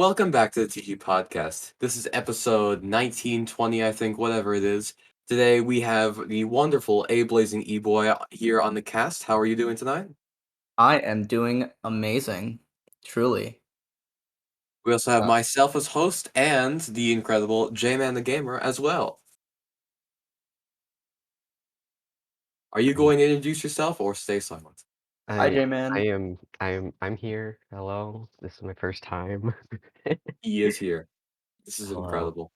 Welcome back to the TG Podcast. This is episode 19, 20, I think, whatever it is. Today we have the wonderful ABlazingEboy here on the cast. How are you doing tonight? I am doing amazing, truly. We also have myself as host and the incredible J-Man the Gamer as well. Are you going to introduce yourself or stay silent? Hi, J-Man. I'm here. Hello. This is my first time. He is here. This is Hello. incredible.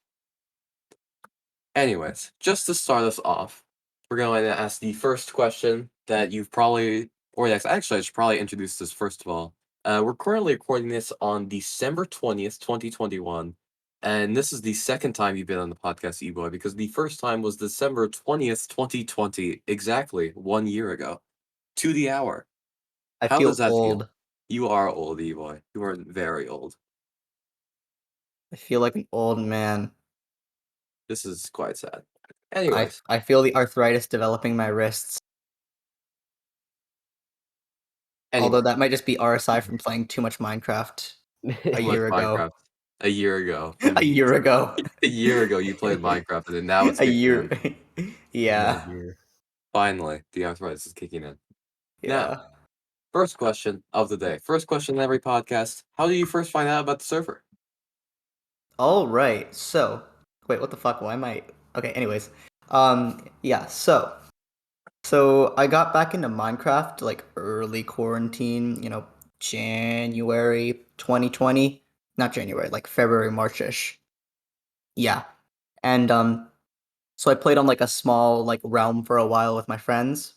Anyways, just to start us off, we're going to ask the first question that you've probably, or yes, actually, I should probably introduce this first of all. We're currently recording this on December 20th, 2021, and this is the second time you've been on the podcast, Eboy, because the first time was December 20th, 2020, exactly 1 year ago, to the hour. I How feel does that feel? old. You are old, Eboy. You are very old. I feel like an old man. This is quite sad. I Anyways, I feel the arthritis developing my wrists. Although that might just be RSI from playing too much Minecraft a too much year ago. Minecraft. A year ago. A year ago. A year ago you played Minecraft, and then now it's A kicking year. in. Yeah. Finally, the arthritis is kicking in. Now, Yeah. first question of the day. First question in every podcast. How did you first find out about the server? All right. So, wait, what the fuck? Why am I? Okay. Anyways, yeah. So I got back into Minecraft like early quarantine, January 2020. Not January, like February, March-ish. Yeah. And so I played on like a small like realm for a while with my friends.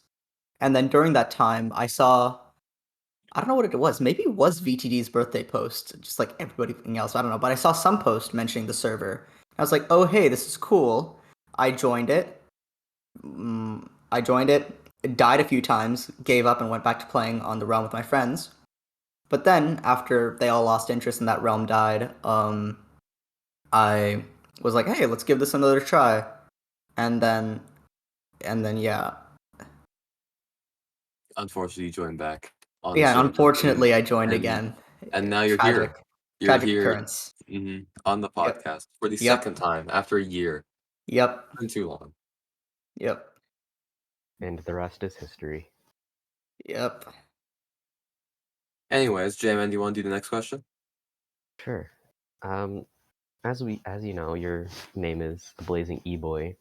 And then during that time I saw, I don't know what it was. Maybe it was VTD's birthday post, just like everybody else. I don't know, but I saw some post mentioning the server. I was like, "Oh, hey, this is cool." I joined it. I joined it, died a few times, gave up, and went back to playing on the realm with my friends. But then, after they all lost interest and that realm died, I was like, "Hey, let's give this another try." And then, yeah, Unfortunately, you joined back on the yeah. server. Unfortunately, I joined again. And now you're Tragic, here. You're tragic here occurrence. on the Yep, podcast for the second yep, time after a year. yep, Been too long. yep, And the rest is history. yep. Anyways, J-Man, do you want to do the next question? Sure. As you know, your name is ABlazingEboy.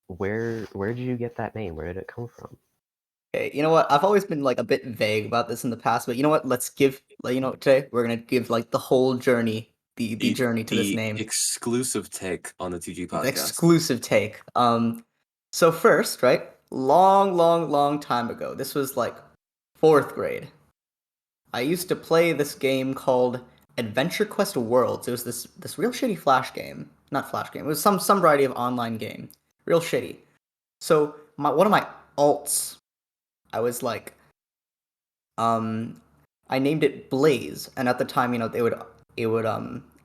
Where did you get that name? Where did it come from? Okay, you know what? I've always been like a bit vague about this in the past, but you know what? Let's give, like, today we're gonna give like the whole journey, the journey to this The name. exclusive take on the TG The podcast. exclusive take. So first, right? Long time ago. This was like 4th grade. I used to play this game called Adventure Quest Worlds. It was this real shitty flash game. Not flash game. It was some variety of online game. Real shitty. So one of my alts, I was like, I named it Blaze, and at the time, it would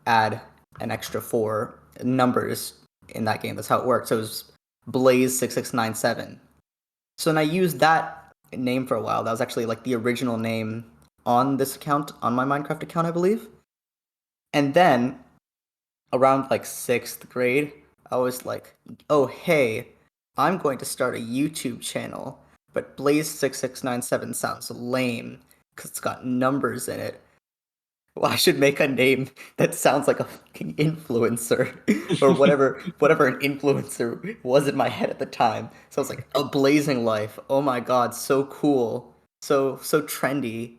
add an extra 4 numbers in that game. That's how it worked. So it was Blaze 6697. So then I used that name for a while. That was actually like the original name on this account, on my Minecraft account, I believe. And then around like 6th grade, I was like, "Oh, hey, I'm going to start a YouTube channel, but Blaze6697 sounds lame because it's got numbers in it. Well, I should make a name that sounds like a fucking influencer or whatever an influencer was in my head at the time." So I was like, ABlazingLife. Oh my god, so cool. So trendy.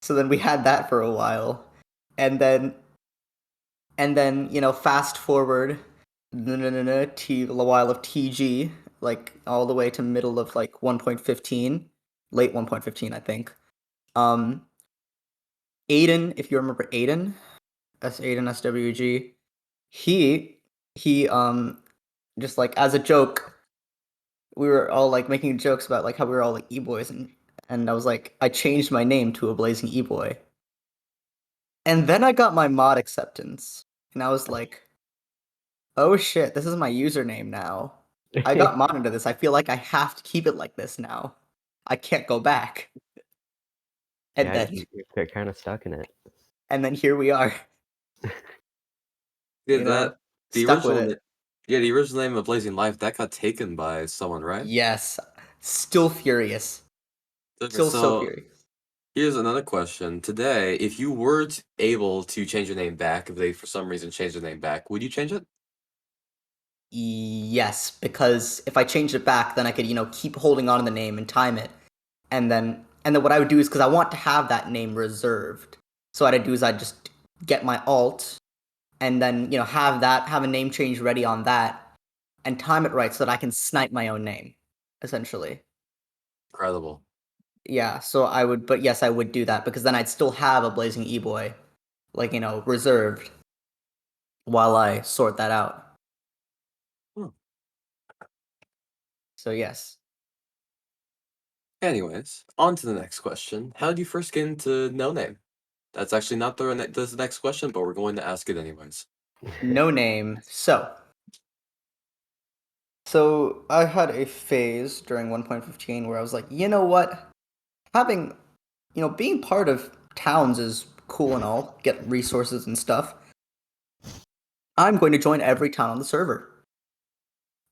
So then we had that for a while. And then fast forward a while of TG, like all the way to middle of like 1.15, late 1.15, I think. Aiden, if you remember Aiden, Aiden SWG, he just like as a joke, we were all like making jokes about like how we were all like e-boys, and I was like, I changed my name to ABlazingEboy. And then I got my mod acceptance, and I was like, oh shit, this is my username now. I got mod into this. I feel like I have to keep it like this now. I can't go back. And Yeah, then you're kind of stuck in it. and then here we are. Yeah, You know, the stuck with original, it. the original name of Blazing Life that got taken by someone, right? Yes, still furious. Okay, Still so so furious. here's another question. Today, if you were able to change your name back, if they for some reason changed your name back, would you change it? Yes, because if I changed it back, then I could, keep holding on to the name and time it. And then what I would do is, because I want to have that name reserved. So what I'd do is I'd just get my alt and then, have a name change ready on that and time it right so that I can snipe my own name, essentially. Incredible. Yeah, so but yes, I would do that because then I'd still have a Blazing Eboy, reserved while I sort that out. Hmm. So yes. Anyways, on to the next question. How did you first get into NoName? That's actually not the next question, but we're going to ask it anyways. NoName. So I had a phase during 1.15 where I was like, you know what? Having, being part of towns is cool and all, get resources and stuff. I'm going to join every town on the server.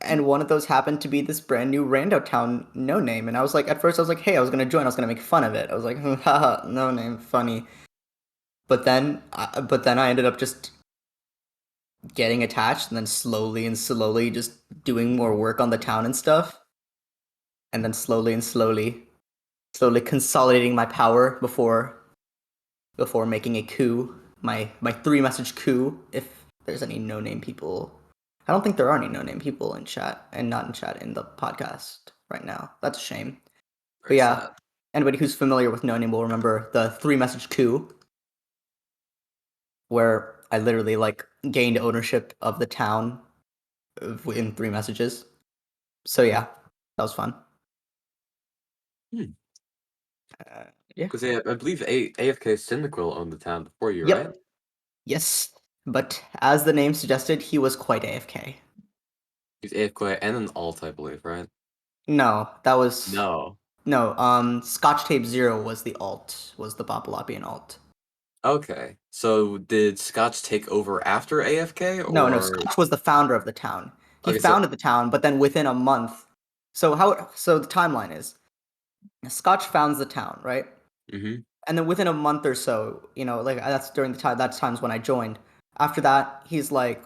And one of those happened to be this brand new rando town, NoName. And I was like, at first I was like, hey, I was going to join, I was going to make fun of it. I was like, haha, NoName, funny. But then I ended up just getting attached and then slowly and slowly just doing more work on the town and stuff. And then slowly and slowly consolidating my power before making a coup, my 3-message coup. If there's any no-name people, I don't think there are any no-name people in chat, and not in chat in the podcast right now. That's a shame. But Very yeah, sad. anybody who's familiar with no-name will remember the 3-message coup, where I literally gained ownership of the town in 3 messages. So yeah, that was fun. Hmm. Yeah. Because I believe AFK Cyndaquil owned the town before you, Yep. right? Yes. But as the name suggested, he was quite AFK. He's AFK and an alt, I believe, right? No, that was No. no. Scotch Tape Zero was the alt, was the Bopalopian alt. Okay. So did Scotch take over after AFK, No, or Scotch was the founder of the town. He okay? So founded the town, but then within a month. So the timeline is Scotch founds the town, right? mm-hmm. And then within a month or so, that's during the time. That's times when I joined. After that, he's like,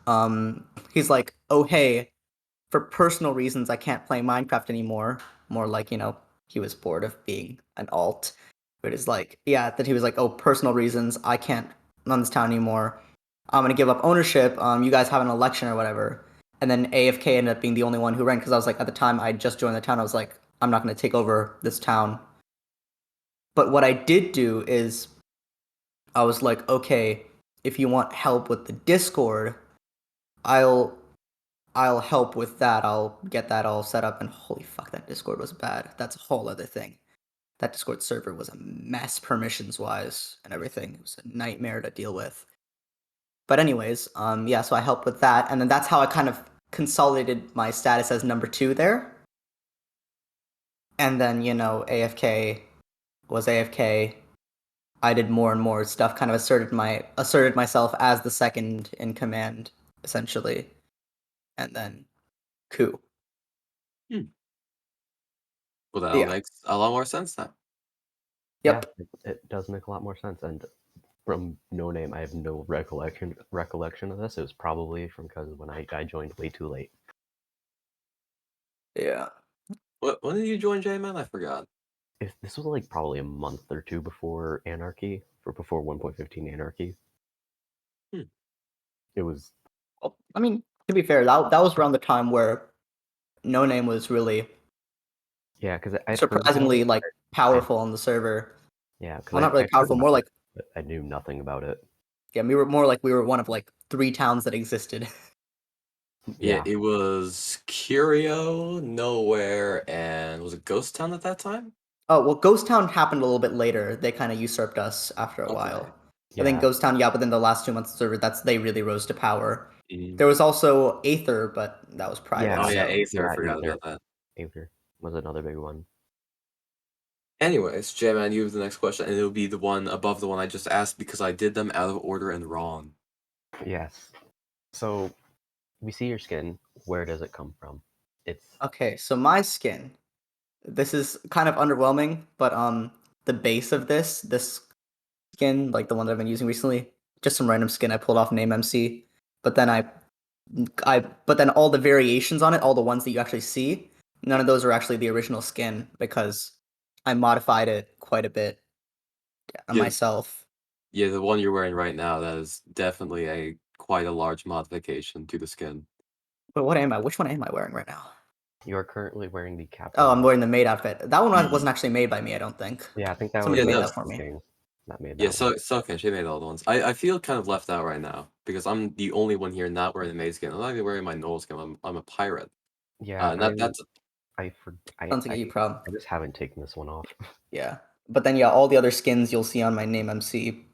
oh hey, for personal reasons, I can't play Minecraft anymore. More like, he was bored of being an alt. But it's like, yeah, that he was like, oh, personal reasons, I can't run this town anymore. I'm gonna give up ownership. You guys have an election or whatever. And then AFK ended up being the only one who ran because I was like, at the time I just joined the town, I was like, I'm not gonna take over this town. But what I did do is I was like, okay, if you want help with the Discord, I'll help with that. I'll get that all set up. And holy fuck, that Discord was bad. That's a whole other thing. That Discord server was a mess, permissions wise and everything. It was a nightmare to deal with. But anyways, yeah. So I helped with that, and then that's how I kind of consolidated my status as number 2 there. And then AFK was AFK. I did more and more stuff. Kind of asserted myself as the second in command, essentially, and then coup. Well, that all Yeah. makes a lot more sense now. Yep. Yeah, it does make a lot more sense. And from NoName, I have no recollection of this. It was probably from because when I joined way too late. Yeah. When did you join J-Man? I forgot. This was like probably a month or two before Anarchy, or before 1.15 Anarchy. Hmm. It was. Well, I mean, to be fair, that was around the time where NoName was really Yeah, because I'd heard about surprisingly it. powerful on the server. Yeah, because Well, not really I'd heard powerful, about more like it, but I knew nothing about it. yeah, we were one of 3 towns that existed. Yeah, Yeah, it was Curio, Nowhere, and was it Ghost Town at that time? Oh well, Ghost Town happened a little bit later. They kind of usurped us after a Okay. while. I think yeah, Ghost Town, yeah, within the last 2 months of the server, they really rose to power. Mhm. There was also Aether, but that was private. yeah. Oh yeah, So Aether. I Yeah, forgot Aether. about that. Aether was another big one. Anyways, J-Man, you have the next question, and it'll be the one above the one I just asked because I did them out of order and wrong. Yes. So we see your skin. Where does it come from? It's Okay, so my skin. This is kind of underwhelming, but the base of this skin, like the one that I've been using recently, just some random skin I pulled off Name MC. But then but then all the variations on it, all the ones that you actually see, none of those are actually the original skin because I modified it quite a bit Yeah, myself. yeah, the one you're wearing right now, that is definitely quite a large modification to the skin. But what am I? Which one am I wearing right now? you are currently wearing the Captain. Oh, I'm wearing the maid outfit. That one Ye- wasn't actually made by me, I don't think. Yeah, I think that Somebody was Yeah, made no, that for me. King that made Yeah, that one. so okay, she made all the ones. I feel kind of left out right now because I'm the only one here not wearing the maid skin. I'm not even wearing my Noel skin. I'm a pirate. Yeah, And that's Sounds like a you problem. I just haven't taken this one off. Yeah. But then yeah, all the other skins you'll see on my Name MC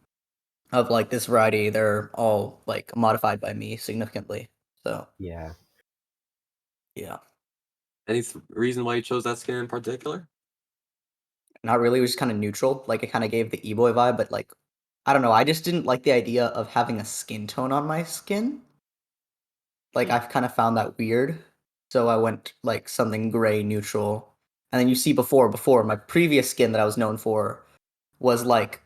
of like this variety, they're all like modified by me significantly. So Yeah. yeah. any reason why you chose that skin in particular? Not really, it was just kind of neutral. Like it kind of gave the Eboy vibe, but like I don't know, I just didn't like the idea of having a skin tone on my skin. Like I've kind of found that weird. So I went like something gray neutral. And then you see before my previous skin that I was known for was like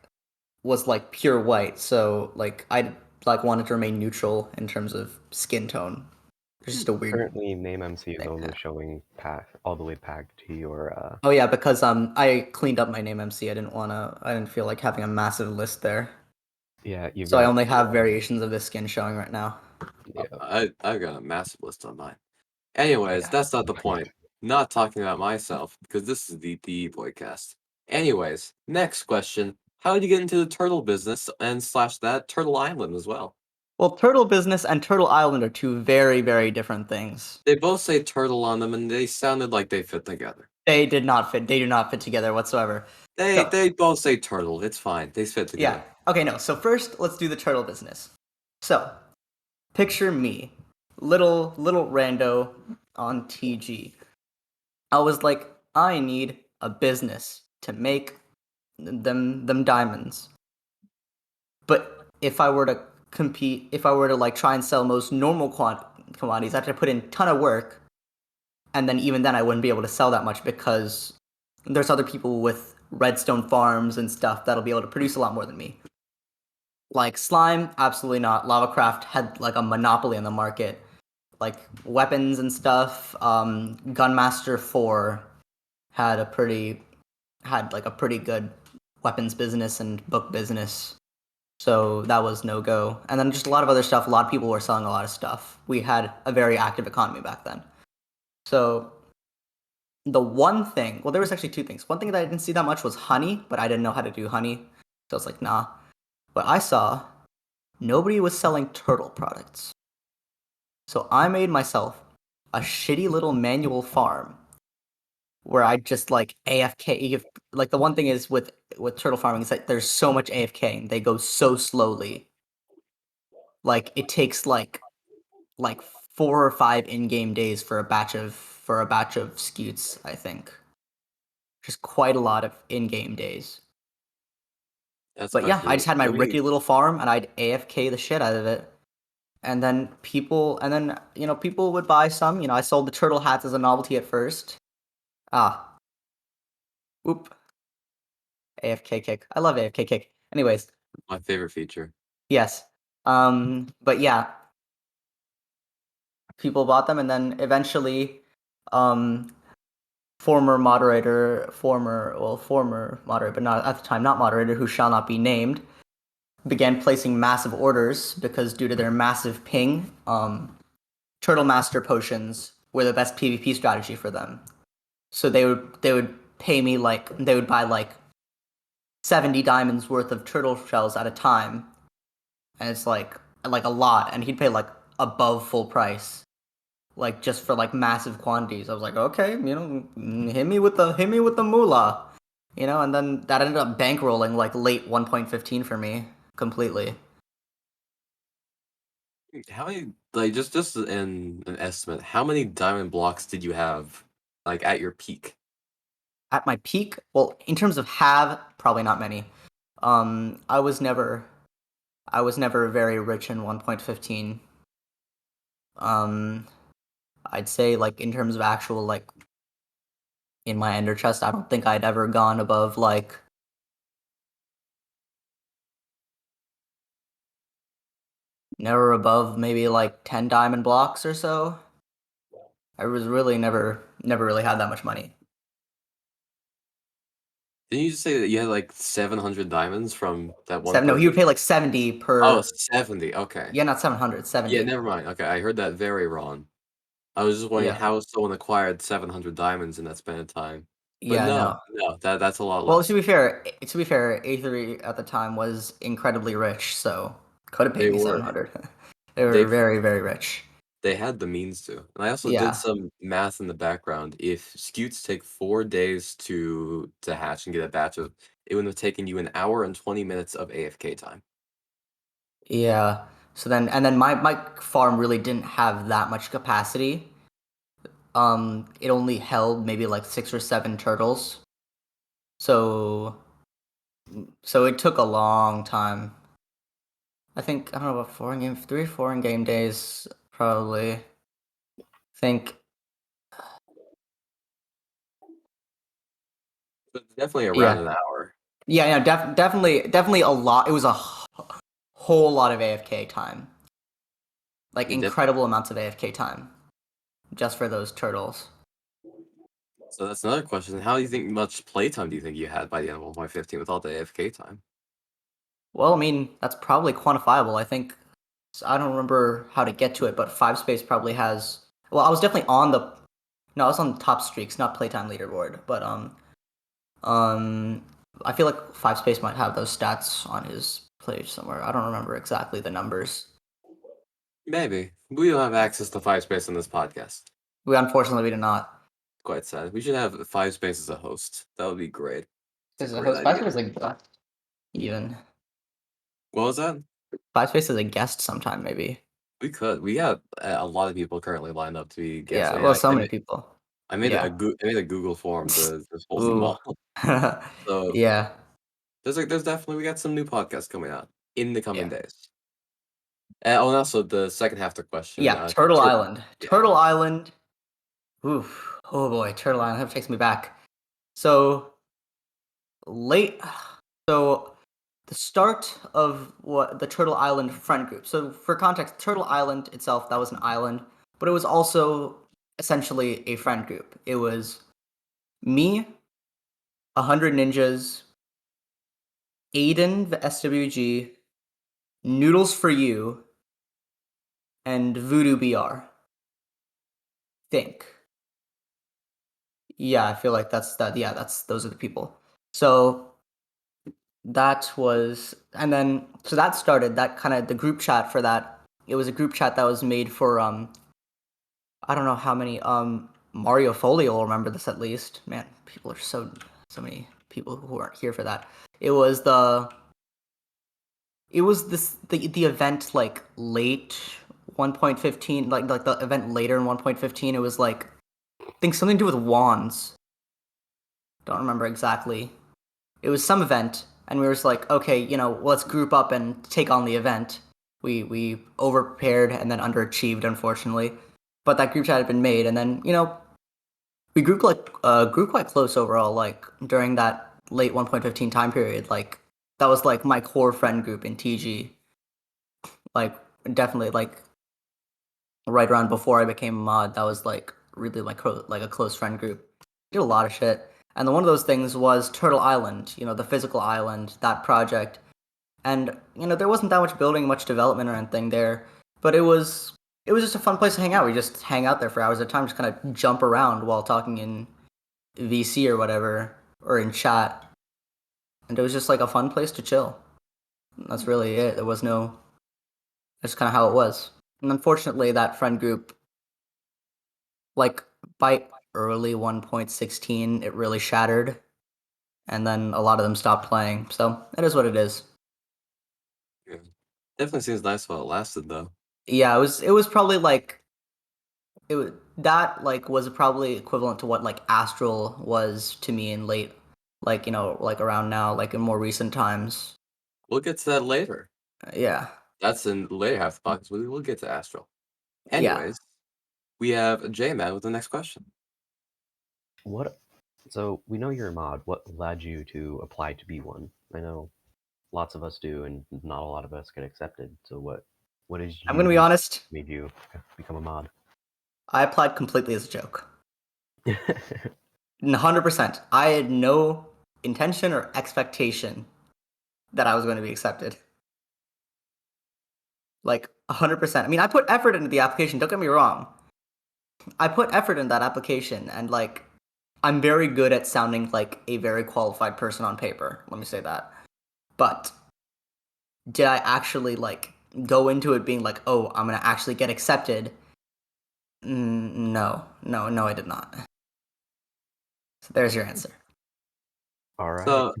pure white. So like I like wanted to remain neutral in terms of skin tone. It's just a weird Currently, Name MC is thing. only showing all the way back to your. Oh yeah, because I cleaned up my Name MC. I didn't feel like having a massive list there. Yeah, you've So I got. only have variations of this skin showing right now. Yeah. I've got a massive list on mine. Anyways, Yeah. that's not the point. Not talking about myself because this is the Boy cast. Anyways, next question: how did you get into the turtle business and slash that Turtle Island as well? Well, Turtle Business and Turtle Island are two very, very different things. They both say turtle on them, and they sounded like they fit together. They did not fit. They do not fit together whatsoever. They both say turtle. It's fine. They fit together. Yeah. Okay, no. So first, let's do the turtle business. So, picture me, little rando on TG. I was like, I need a business to make them diamonds. But if I were to compete, if I were to like try and sell most normal commodities, I have to put in a ton of work, and then even then I wouldn't be able to sell that much because there's other people with redstone farms and stuff that'll be able to produce a lot more than me. Like slime, absolutely not. Lavacraft had like a monopoly on the market. Like weapons and stuff. Gunmaster 4 had like a pretty good weapons business and book business. So that was no go. And then just a lot of other stuff. A lot of people were selling a lot of stuff. We had a very active economy back then. So the one thing, well, there was actually two things. One thing that I didn't see that much was honey, but I didn't know how to do honey. So I was like, nah. But I saw nobody was selling turtle products. So I made myself a shitty little manual farm where I just like AFK. Like the one thing is with turtle farming is that there's so much AFK and they go so slowly. Like it takes like 4 or 5 in-game days for a batch of scutes, I think. Just quite a lot of in-game days. That's But yeah, I just had my let me. rickety little farm and I'd AFK the shit out of it. And then people would buy some. I sold the turtle hats as a novelty at first. Ah, whoop. AFK kick. I love AFK kick. Anyways, My favorite feature. yes. But yeah, people bought them and then eventually former moderator, but not at the time, not moderator, who shall not be named, began placing massive orders because due to their massive ping, Turtle Master potions were the best PvP strategy for them. So they would pay me they would buy like 70 diamonds worth of turtle shells at a time, and it's like a lot, and he'd pay like above full price, like just for like massive quantities. I was like, okay, hit me with the moolah, and then that ended up bankrolling like late 1.15 for me completely. How many like just in an estimate? How many diamond blocks did you have like at your peak? at my peak, well, in terms of have, probably not many. I was never very rich in 1.15. I'd say like in terms of actual like in my ender chest, I don't think I'd ever gone above like never above maybe like 10 diamond blocks or so. I was really never really had that much money. Didn't you just say that you had like 700 diamonds from that one No, he would purchase? pay like 70 per. Oh, 70. Okay. Yeah, not 700, 70. Yeah, never mind. Okay, I heard that very wrong. I was just wondering Yeah. how someone acquired 700 diamonds in that span of time. But Yeah, no, no. no, that's a lot Well, less. to be fair, A3 at the time was incredibly rich, so could have paid They me were. 700. They were They very, very rich. they had the means to. And I also did Yeah. some math in the background. If scutes take 4 days to hatch and get a batch of, it would have taken you an hour and 20 minutes of AFK time. Yeah. So then, and then my farm really didn't have that much capacity. It only held maybe like 6 or 7 turtles. So it took a long time. I think I don't know about 3 or 4 in game days probably. I think But definitely around yeah. an hour. Yeah, definitely a lot. It was a whole lot of AFK time. Like You def- incredible amounts of AFK time just for those turtles. so that's another question. How do you think much playtime do you think you had by the end of 1.15 with all the AFK time? Well, I mean, that's probably quantifiable. I think I don't remember how to get to it, but Five Space probably has. Well, I was definitely on the. No, I was on the top streaks, not playtime leaderboard. But um, I feel like Five Space might have those stats on his page somewhere. I don't remember exactly the numbers. Maybe. We don't have access to 5 space on this podcast. Unfortunately we did not. Quite sad. We should have 5 space as a host. That would be great. There's a Great host. Five idea. Space is like even. What was that? Five Space is a guest sometime maybe. We could. We got a lot of people currently lined up to be guests. Yeah, well, so many people. I made Yeah. a Google form to just post them Ooh. all. So Yeah. there's definitely we got some new podcasts coming out in the coming Yeah. days. Oh, and also the second half of the question. Yeah. Turtle Island. Yeah. Turtle Island. Oof. Oh boy, Turtle Island. That takes me back. So late. So the start of what the Turtle Island friend group. So for context, Turtle Island itself, that was an island, but it was also essentially a friend group. It was me, 100 ninjas, Aiden, the SWG, Noodles for You, and Voodoo BR. Think. Yeah, I feel like that's that. Yeah, that's those are the people. So that was, and then so that started that kind of the group chat for that. It was a group chat that was made for I don't know how many Mario Folio will remember this at least. Man, people are so many people who aren't here for that. It was the event like late 1.15 like the event later in 1.15. It was like I think something to do with wands. Don't remember exactly. It was some event, and we were just like, okay, let's group up and take on the event. We over prepared and then underachieved, unfortunately. But that group chat had been made, and then we grew quite close overall. Like during that late 1.15 time period, like that was like my core friend group in TG. Like definitely like right around before I became a mod, that was like really like a close friend group. Did a lot of shit. And one of those things was Turtle Island, the physical island, that project. And there wasn't that much building, much development or anything there, but it was just a fun place to hang out. We just hang out there for hours at a time, just kind of jump around while talking in VC or whatever, or in chat. And it was just like a fun place to chill. That's really it. There was no, that's kind of how it was. And unfortunately, that friend group, like by early 1.16, it really shattered. And then a lot of them stopped playing. So it is what it is. Yeah. Definitely seems nice while it lasted though. Yeah, it was probably like that like was probably equivalent to what like Astral was to me in late, like like around now, like in more recent times. We'll get to that later. Yeah, That's in the later half of the podcast. We'll get to Astral. yeah. Anyways, we have J-Man with the next question. What? So we know you're a mod. What led you to apply to be one? I know lots of us do, and not a lot of us get accepted. So what is I'm gonna be honest. made you become a mod? I applied completely as a joke. 100%. I had no intention or expectation that I was going to be accepted. Like 100%. I mean, I put effort into the application. Don't get me wrong. I put effort in that application, and like, I'm very good at sounding like a very qualified person on paper. Let me say that. But did I actually like go into it being like, oh, I'm gonna actually get accepted? No, I did not. So there's your answer. All right.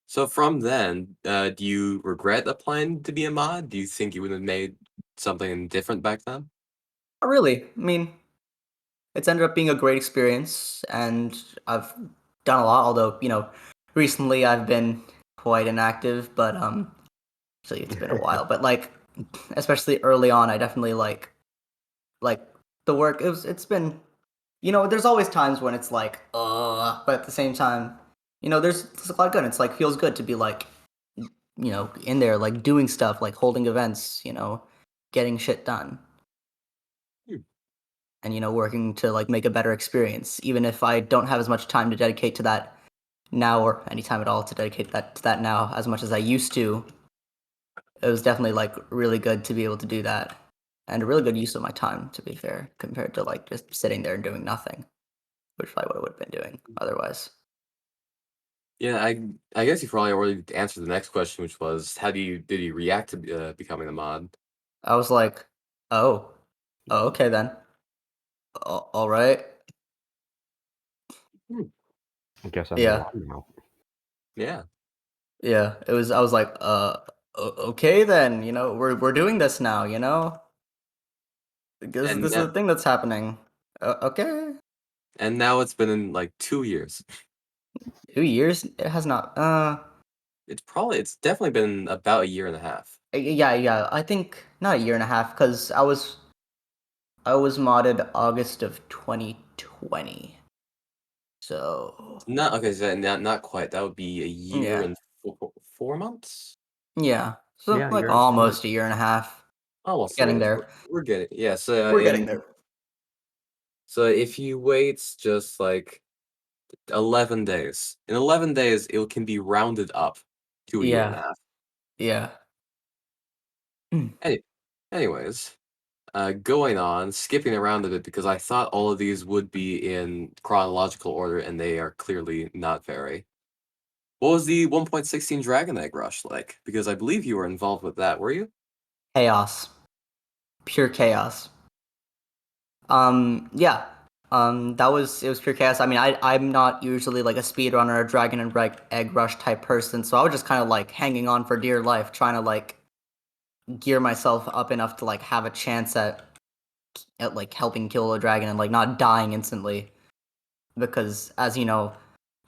So from then, do you regret applying to be a mod? Do you think you would have made something different back then? Not really. I mean, it's ended up being a great experience, and I've done a lot. Although recently I've been quite inactive, but actually it's been a while. But like, especially early on, I definitely like the work. It's been there's always times when it's like but at the same time, there's a lot of good. It's like feels good to be like in there like doing stuff like holding events, getting shit done. Hmm. And working to like make a better experience, even if I don't have as much time to dedicate to that now, or any time at all to dedicate to that now as much as I used to. It was definitely like really good to be able to do that, and a really good use of my time, to be fair, compared to like just sitting there and doing nothing, which is probably what I would have been doing otherwise. Yeah, I guess you probably already answered the next question, which was did you react to becoming a mod? I was like, oh, okay then. All right. Hmm. I guess I'm a Yeah. mod now. Yeah, Yeah, it was. I was like, okay then. We're doing this now. This and this is now, the thing that's happening. Okay. and now it's been in like 2 years. 2 years? It has not. It's definitely been about a year and a half. Yeah. I think not a year and a half, because I was modded August of 2020. So Not okay, so not quite. That would be a year yeah, and 4 months. yeah. So Yeah, like you're in 4 months. almost a year and a half. Almost Getting there. there. We're getting yeah. So We're getting there. so if you wait just like 11 days, in 11 days it can be rounded up to a year and a Yeah. half. Yeah. Mm. Any, anyways, going on, skipping around a bit because I thought all of these would be in chronological order, and they are clearly not very. What was the 1.16 Dragon Egg Rush like? Because I believe you were involved with that, were you? Chaos. Pure chaos. Yeah. It was pure chaos. I mean, I'm not usually like a speedrunner or dragon and egg rush type person, so I was just kind of like hanging on for dear life, trying to like gear myself up enough to like have a chance at like helping kill a dragon and like not dying instantly. Because as you know,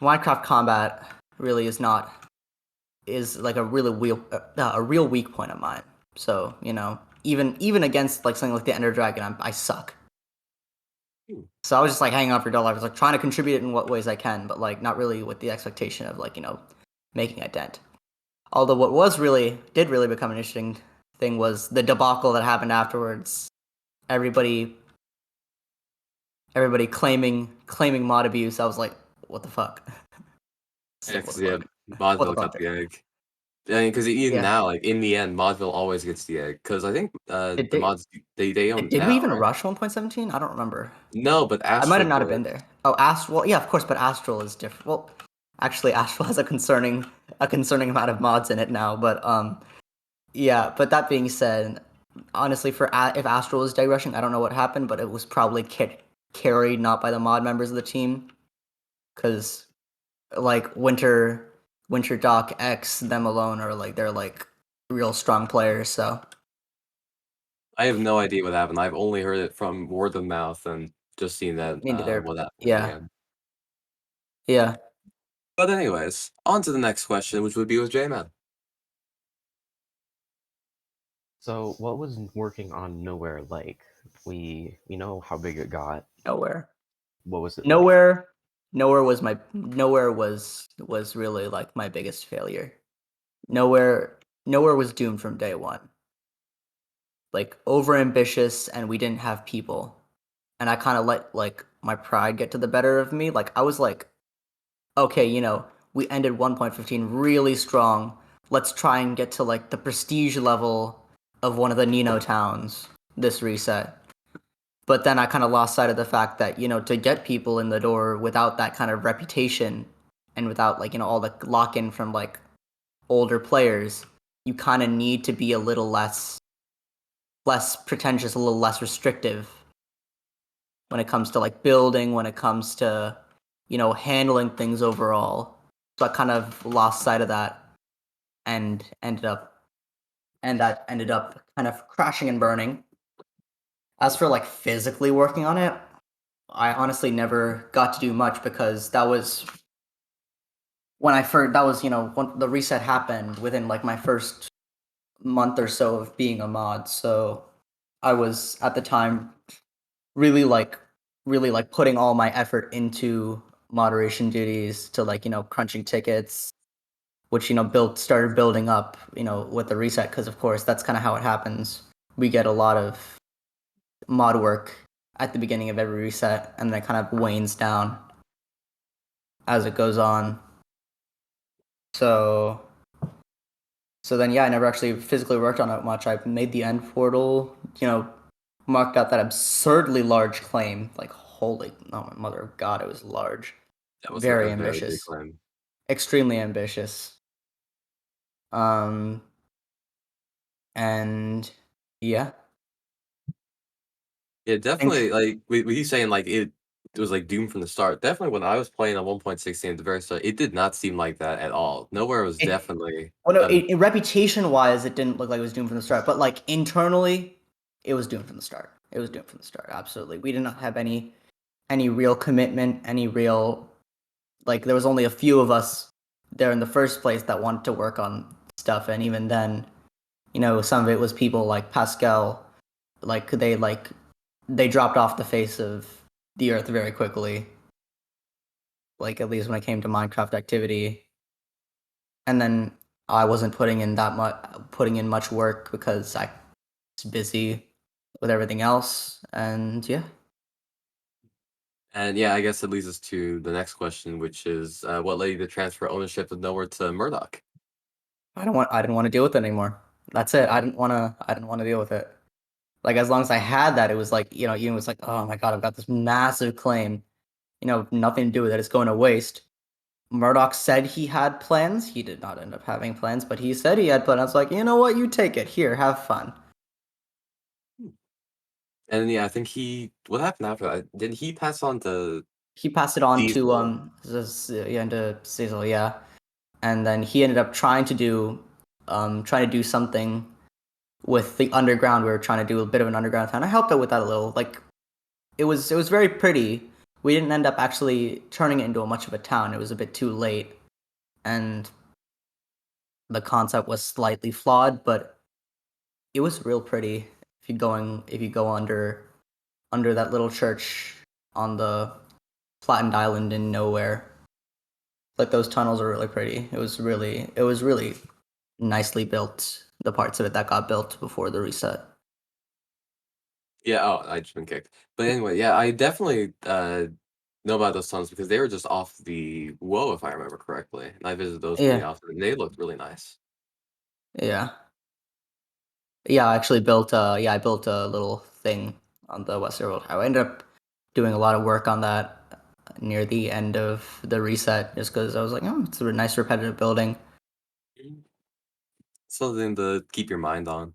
Minecraft combat really is like a real weak point of mine. So even against like something like the Ender Dragon, I suck. Hmm. So I was just like hanging on for dear life. I was like trying to contribute in what ways I can, but like not really with the expectation of like making a dent. Although what did really become an interesting thing was the debacle that happened afterwards. Everybody claiming mod abuse. I was like, what the fuck? Yeah, So what because the yeah, fuck? What the Modville got fuck? the egg. I mean, because even Yeah. now, like in the end, Modville always gets the egg. Because I think Did, the did, mods they own it did we now, even right? rush 1.17? I don't remember. No, but I might Astral have not have did. been there. Oh, Astral. Well, yeah, of course, but Astral is different. Well, actually, Astral has a concerning amount of mods in it now. But yeah. But that being said, honestly, if Astral was Degg Rushing, I don't know what happened, but it was probably carried not by the mod members of the team, because like Winter Doc X them alone are like they're like real strong players. So I have no idea what happened. I've only heard it from word of mouth and just seen that Into their what happened at the yeah, end. yeah. But anyways, on to the next question, which would be with J-Man. So, what was working on Nowhere like? We know how big it got. Nowhere. What was it like? Nowhere was really like my biggest failure. Nowhere was doomed from day one. Like over ambitious, and we didn't have people, and I kind of let like my pride get to the better of me. Like I was like, okay, we ended 1.15 really strong. Let's try and get to like the prestige level of one of the Nino towns this reset. But then I kind of lost sight of the fact that, to get people in the door without that kind of reputation and without like, all the lock in from like older players, you kind of need to be a little less pretentious, a little less restrictive when it comes to like building, when it comes to, handling things overall. So I kind of lost sight of that and that ended up kind of crashing and burning. As for like physically working on it, I honestly never got to do much because that was when I first, that was, when the reset happened within like my first month or so of being a mod. So I was at the time really like putting all my effort into moderation duties to like, crunching tickets, which, started building up, with the reset. Cause of course that's kind of how it happens. We get a lot of mod work at the beginning of every reset and then it kind of wanes down as it goes on. So then yeah, I never actually physically worked on it much. I made the end portal, marked out that absurdly large claim. Like holy, oh my mother of God, it was large. That was like Very a very big ambitious. claim. Extremely ambitious. And yeah. Yeah, definitely. Like with you saying, like it was like doomed from the start. Definitely, when I was playing on 1.16 at the very start, it did not seem like that at all. Nowhere was It, definitely. well, no, reputation wise, it didn't look like it was doomed from the start, but like internally, it was doomed from the start. It was doomed from the start. Absolutely, we did not have any real commitment, any real like. There was only a few of us there in the first place that wanted to work on stuff, and even then, some of it was people like Pascal, like they dropped off the face of the earth very quickly. Like at least when it came to Minecraft activity, and then I wasn't putting in much work because I was busy with everything else, and yeah. And yeah, I guess it leads us to the next question, which is what led you to transfer ownership of Nowhere to Murdock? I didn't want to deal with it anymore. That's it. I didn't want to deal with it. Like as long as I had that, it was like, even it was like, oh my God, I've got this massive claim, nothing to do with it. It's going to waste. Murdock said he had plans. He did not end up having plans, but he said he had plans. I was like, you know what? You take it. Here, have fun. And yeah, I think what happened after that? Did he pass on to He passed it on to Diesel? to Cecil, yeah. And then he ended up trying to do something with the underground. We were trying to do a bit of an underground town. I helped out with that a little. Like it was very pretty. We didn't end up actually turning it into much of a town. It was a bit too late, and the concept was slightly flawed, but it was real pretty. If you go under that little church on the flattened island in nowhere, like those tunnels are really pretty. It was really nicely built. The parts of it that got built before the reset. Yeah, oh, I just been kicked. But anyway, yeah, I definitely know about those tunnels because they were just off the Woe, if I remember correctly. And I visited those pretty Yeah, often, and they looked really nice. yeah, yeah. I actually built I built a little thing on the Western World Highway. I ended up doing a lot of work on that near the end of the reset, just because I was like, oh, it's a nice repetitive building. Something to keep your mind on.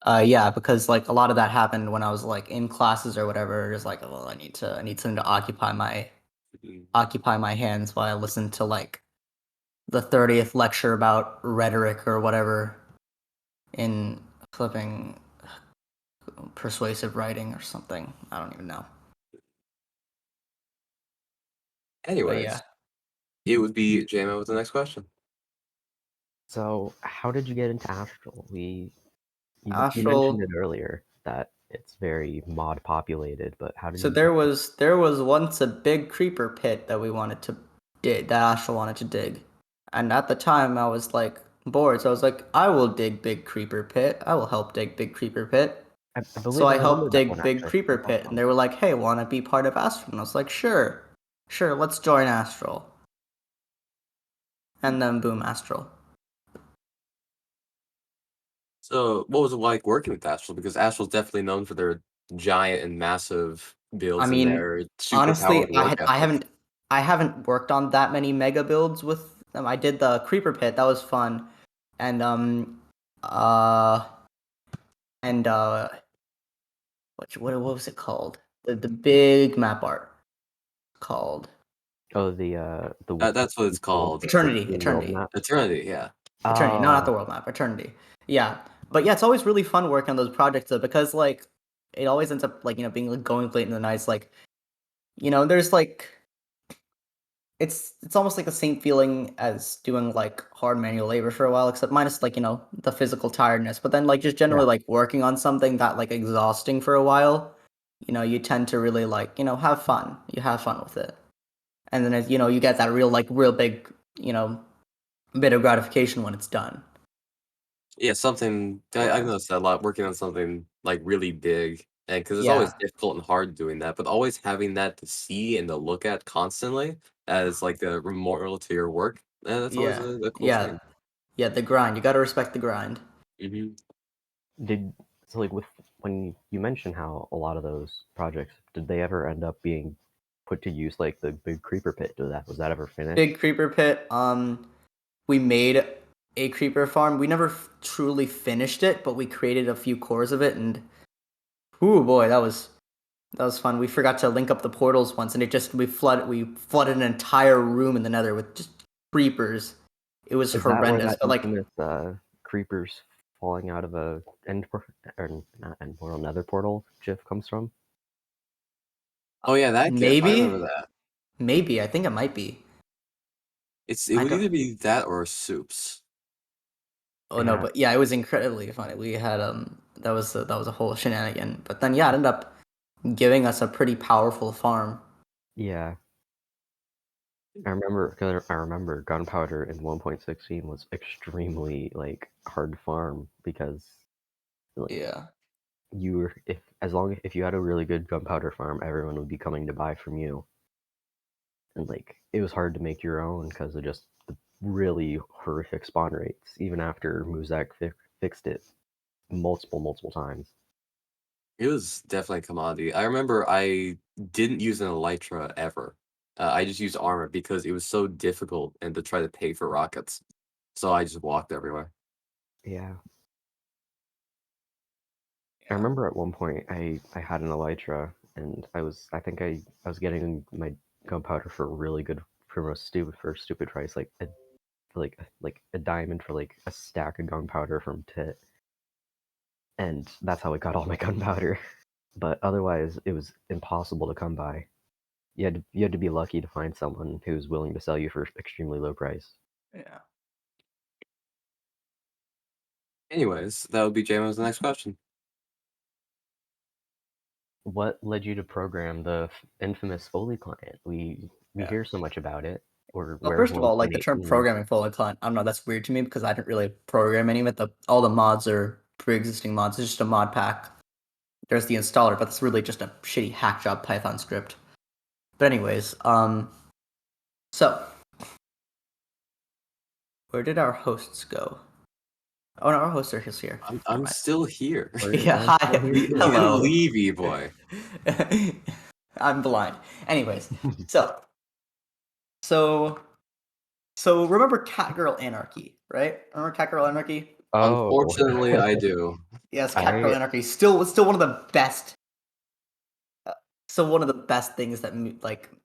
Yeah, because like a lot of that happened when I was like in classes or whatever. Just like, well, I need something to Mhm. occupy my hands while I listen to like the 30th lecture about rhetoric or whatever in flipping persuasive writing or something. I don't even know. Anyways, yeah. it would be JMO with the next question. So, how did you get into Astral? You Astral. mentioned it earlier that it's very mod populated, but how did So you? there was once a big creeper pit that we wanted to dig, that Astral wanted to dig, and at the time I was like bored, so I was like, I will dig big creeper pit. I will help dig big creeper pit. I So believe I remember helped that one dig big actually. creeper pit, and they were like, "Hey, want to be part of Astral?" And I was like, "Sure, let's join Astral." And then boom, Astral. So, what was it like working with Astral? Because Astral's definitely known for their giant and massive builds I and mean, their super honestly, powered work ethic. I haven't worked on that many mega builds with them. I did the creeper pit, that was fun, and uh and what was it called? The big map art called Oh, the That's what it's called. world map. Eternity, yeah. Eternity. No, not the Oh, world map. Eternity. Yeah, but yeah, it's always really fun working on those projects though, because like it always ends up like being like going late in the night. It's like there's like it's almost like the same feeling as doing like hard manual labor for a while, except minus like the physical tiredness. But then like just generally yeah. like working on something that like exhausting for a while, you tend to really like have fun. You have fun with it, and then as you get that real big bit of gratification when it's done. Yeah, something I've Yeah. noticed that a lot working on something like really big, and because it's always Yeah. difficult and hard doing that, but always having that to see and to look at constantly as like a memorial to your work, that's always Yeah. a cool Yeah. thing. Yeah, the grind. You got to respect the grind. Hmm. Did so like with when you mentioned how a lot of those projects did they ever end up being put to use? Like the big creeper pit, was that ever finished? Big creeper pit. We made a creeper farm. We never truly finished it, but we created a few cores of it, and ooh boy, that was fun. We forgot to link up the portals once, and we flooded an entire room in the Nether with just creepers. It was Is that where horrendous, that but like infamous creepers falling out of a or not end portal, nether portal GIF comes from? Oh yeah, that GIF, I maybe, remember that. maybe I think it might be. It I would don't. either be that or soups. Oh no, Yeah, but yeah, it was incredibly funny. We had that was a whole shenanigan. But then yeah, it ended up giving us a pretty powerful farm. yeah. I remember gunpowder in 1.16 was extremely like hard to farm because like Yeah. you were if you had a really good gunpowder farm, everyone would be coming to buy from you, and like it was hard to make your own because of just the really horrific spawn rates. Even after Muzak fixed it multiple times. It was definitely a commodity. I remember I didn't use an elytra ever. I just used armor because it was so difficult and to try to pay for rockets. So I just walked everywhere. Yeah, I Yeah. remember at one point I had an elytra and I was getting my gunpowder for a really good for a stupid price like a diamond for like a stack of gunpowder from Tit, and that's how I got all my gunpowder. But otherwise, it was impossible to come by. You had to be lucky to find someone who was willing to sell you for extremely low price. Yeah. Anyways, that would be JMO's next question. What led you to program the infamous FoliClient? We Yeah. hear so much about it, or Well, where first of everyone's all, like played the it. term programming FoliClient, I don't know, that's weird to me because I didn't really program any of it. All the mods are pre-existing mods. It's just a mod pack. There's the installer, but it's really just a shitty hack job Python script. But anyways, so where did our hosts go? Oh no, our hosts are just here. I'm still here. Yeah, hi. You didn't Hello. leave, E-boy. I'm blind. Anyways, so so so remember Catgirl Anarchy, right? Remember Catgirl Anarchy? Oh, Unfortunately, I do. Yes, Catgirl I Anarchy still one of the best. Still one of the best things that me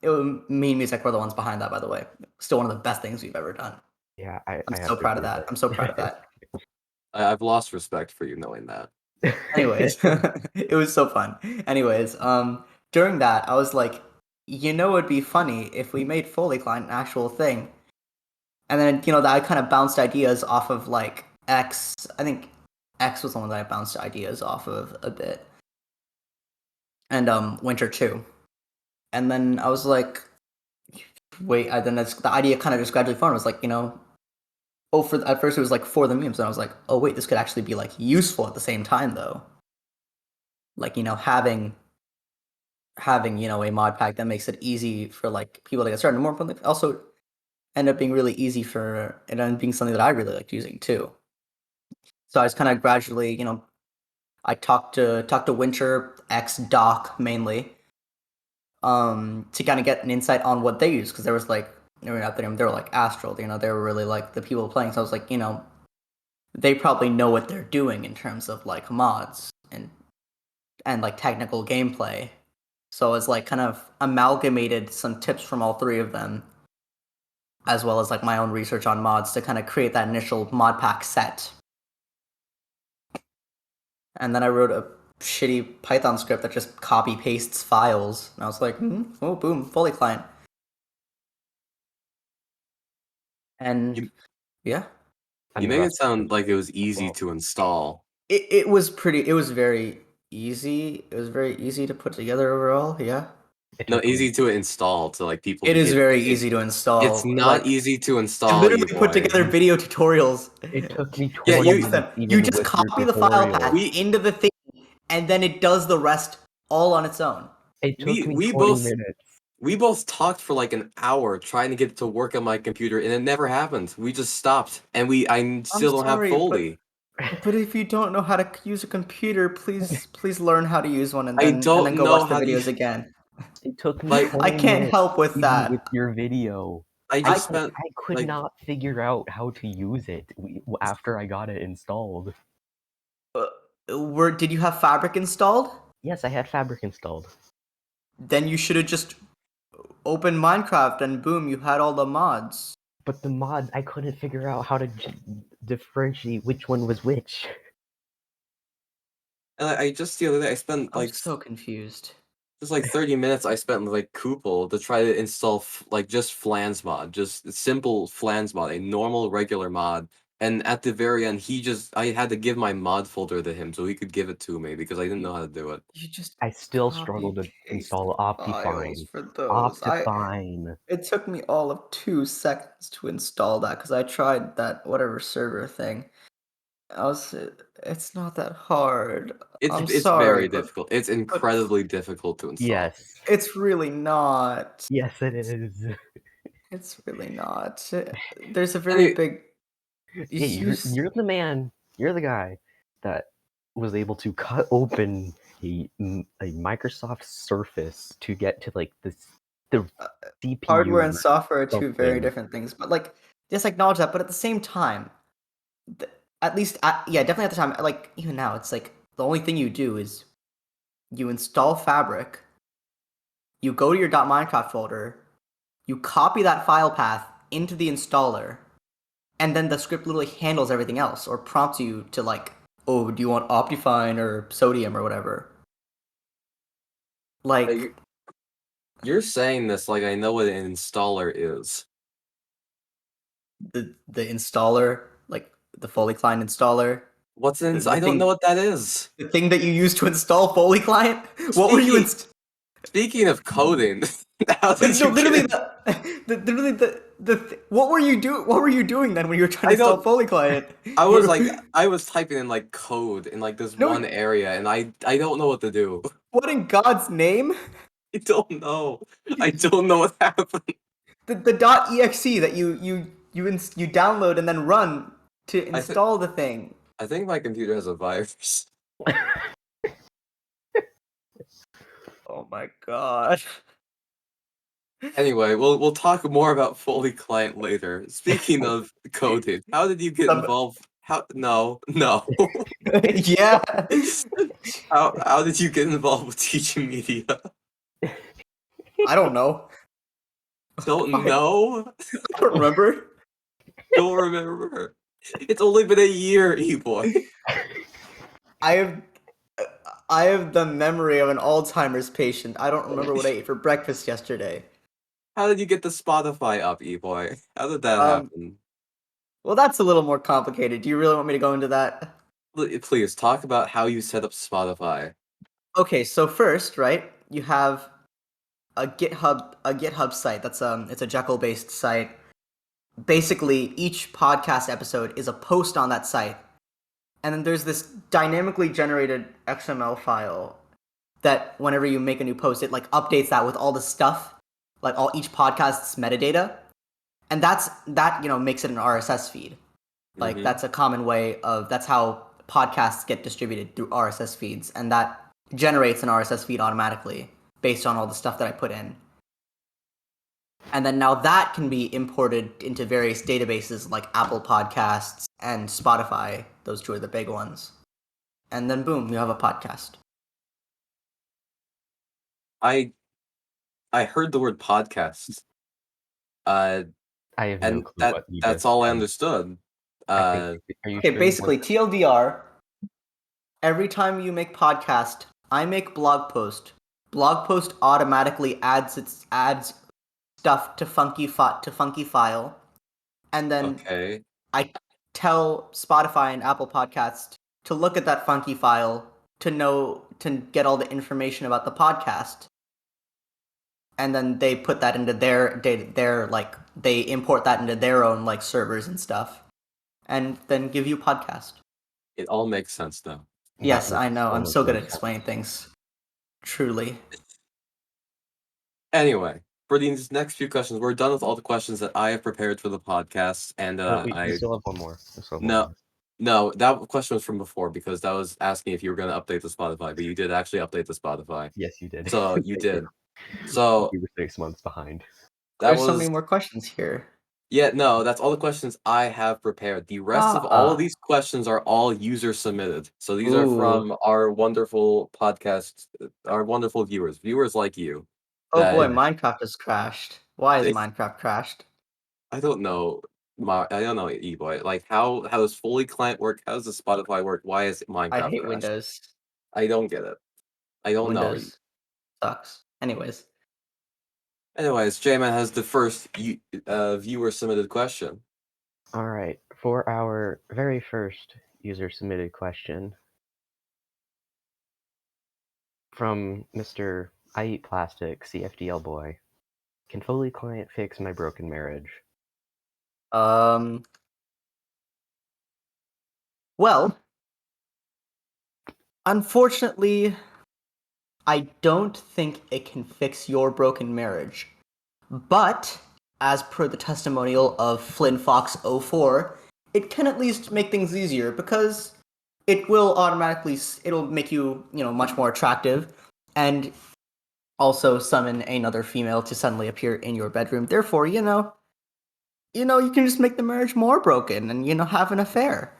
and Music were the ones behind that. By the way, still one of the best things we've ever done. yeah, I'm I so have to proud of agree with that. I'm so proud of that. that. I've lost respect for you knowing that. Anyways, it was so fun. Anyways, during that, I was like, it'd be funny if we made FoliClient an actual thing. And then, that I kind of bounced ideas off of like X. I think X was the one that I bounced ideas off of a bit. And Winter too. And then I was like, wait, then the idea kind of just gradually formed. I was like, at first it was like for the memes, and I was like, oh wait, this could actually be like useful at the same time though. Like, having a mod pack that makes it easy for like people to get started. More importantly, also end up being really easy for it and being something that I really liked using too. So I was kind of gradually, I talked to Winter, X, Doc mainly, to kind of get an insight on what they use, because there was like they were like Astral, they were really like the people playing. So I was like, they probably know what they're doing in terms of like mods and like technical gameplay. So it's like kind of amalgamated some tips from all three of them, as well as like my own research on mods to kind of create that initial mod pack set. And then I wrote a shitty Python script that just copy pastes files. And I was like, oh, boom, FoliClient. And yeah. You make it sound like it was easy to install. It was very easy. It was very easy to put together overall, yeah. No, easy to install to like people. It is very easy to install. It's not easy to install. I literally put together video tutorials. It took me 20 minutes. You just copy the file path into the thing, and then it does the rest all on its own. It took me 20 minutes. We both talked for like an hour trying to get it to work on my computer, and it never happened. We just stopped, and I still don't have Foley. But if you don't know how to use a computer, please learn how to use one, and then go watch the videos again. It took me like I can't help with that. With your video, I could not figure out how to use it after I got it installed. Did you have Fabric installed? Yes, I had Fabric installed. Then you should have just opened Minecraft and boom, you had all the mods. But the mods, I couldn't figure out how to differentiate which one was which. And I just the other day I spent like I'm so confused. Just like 30 minutes I spent like Kupel to try to install like just Flans mod, just simple Flans mod, a normal regular mod. And at the very end, I had to give my mod folder to him so he could give it to me because I didn't know how to do it. I still struggled to install Optifine. For those. Optifine. It took me all of 2 seconds to install that because I tried that whatever server thing. It's not that hard. It's very difficult. It's incredibly difficult to install. Yes. It's really not. Yes, it is. It's really not. There's a very big... Hey, you're the man. You're the guy that was able to cut open a Microsoft Surface to get to like the CPU. Hardware and software are two very different things, but like just acknowledge that. But at the same time, at least, definitely at the time, like even now, it's like the only thing you do is you install Fabric, you go to your .minecraft folder, you copy that file path into the installer, and then the script literally handles everything else, or prompts you to like, oh, do you want Optifine or Sodium or whatever? Like, you're saying this like I know what an installer is. The installer, like the FoliClient installer. What's I don't know what that is. The thing that you use to install FoliClient? What were you Speaking of coding, what were you doing then when you were trying to install FoliClient? I was typing in like code in like this one area, and I don't know what to do. What in God's name? I don't know. I don't know what happened. The .exe that you download and then run to install the thing. I think my computer has a virus. Oh my god. Anyway, we'll talk more about FoliClient later. Speaking of coding, how did you get involved? No. Yeah. How did you get involved with teaching media? I don't know. Don't know? I don't remember. Don't remember. It's only been a year, Eboy. I have I have the memory of an Alzheimer's patient. I don't remember what I ate for breakfast yesterday. How did you get the Spotify up, Eboy? How did that Um, happen? well, that's a little more complicated. Do you really want me to go into that? Please talk about how you set up Spotify. Okay, so first, right, you have a GitHub site. It's a Jekyll-based site. Basically, each podcast episode is a post on that site, and then there's this dynamically generated XML file that whenever you make a new post, it like updates that with all the stuff, like all each podcast's metadata, and that makes it an RSS feed. Like Mm-hmm. that's a common way of that's how podcasts get distributed through RSS feeds, and that generates an RSS feed automatically based on all the stuff that I put in. And then now that can be imported into various databases like Apple Podcasts and Spotify. Those two are the big ones. And then boom, you have a podcast. I heard the word podcast. I have no And clue what you that's just all I said. understood. I think. Are you Okay, sure? basically TLDR, every time you make podcast, I make blog post. Blog post automatically adds stuff to funky file, and then Okay. I tell Spotify and Apple Podcasts to look at that funky file to get all the information about the podcast, and then they put that into their data. They import that into their own like servers and stuff, and then give you podcast. It all makes sense now. Yes, That I makes know. so I'm much so good more at sense. explaining things. Truly. Anyway, for these next few questions, we're done with all the questions that I have prepared for the podcast, and We still have one more. We still have one no, more. no, that question was from before because that was asking if you were going to update the Spotify, but you did actually update the Spotify. Yes, you did. So you Thank did. you. So You were 6 months behind. that There's so was many more questions here. yeah, no, that's all the questions I have prepared. The rest of all of these questions are all user submitted. So these are Ooh. from our wonderful podcast, our wonderful viewers like you. Oh boy, That Minecraft has crashed. Why is they, Minecraft crashed? I don't know, I don't know, Eboy. Like how does FoliClient work? How does the Spotify work? Why is I Minecraft hate crashed? Windows. I don't get it. I don't know. Windows sucks. Anyways. Anyways, J-Man has the first viewer submitted question. All right, for our very first user submitted question from Mr. I Eat Plastic CFDL Boy, can FoliClient fix my broken marriage? Well, unfortunately, I don't think it can fix your broken marriage. But, as per the testimonial of Flynn Fox 04, it can at least make things easier because it'll make you, much more attractive and also summon another female to suddenly appear in your bedroom. Therefore, you can just make the marriage more broken and, have an affair.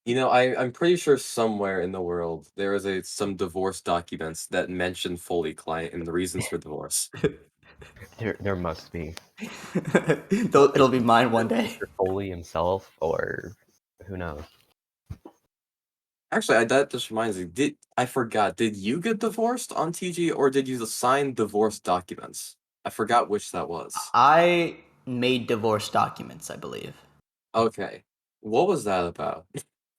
You know, I'm pretty sure somewhere in the world there is some divorce documents that mention FoliClient and the reasons for divorce. There must be. It'll be mine one day. Mr. Foley himself, or who knows? Actually, that just reminds me. I forgot? Did you get divorced on TG, or did you sign divorce documents? I forgot which that was. I made divorce documents, I believe. Okay, what was that about?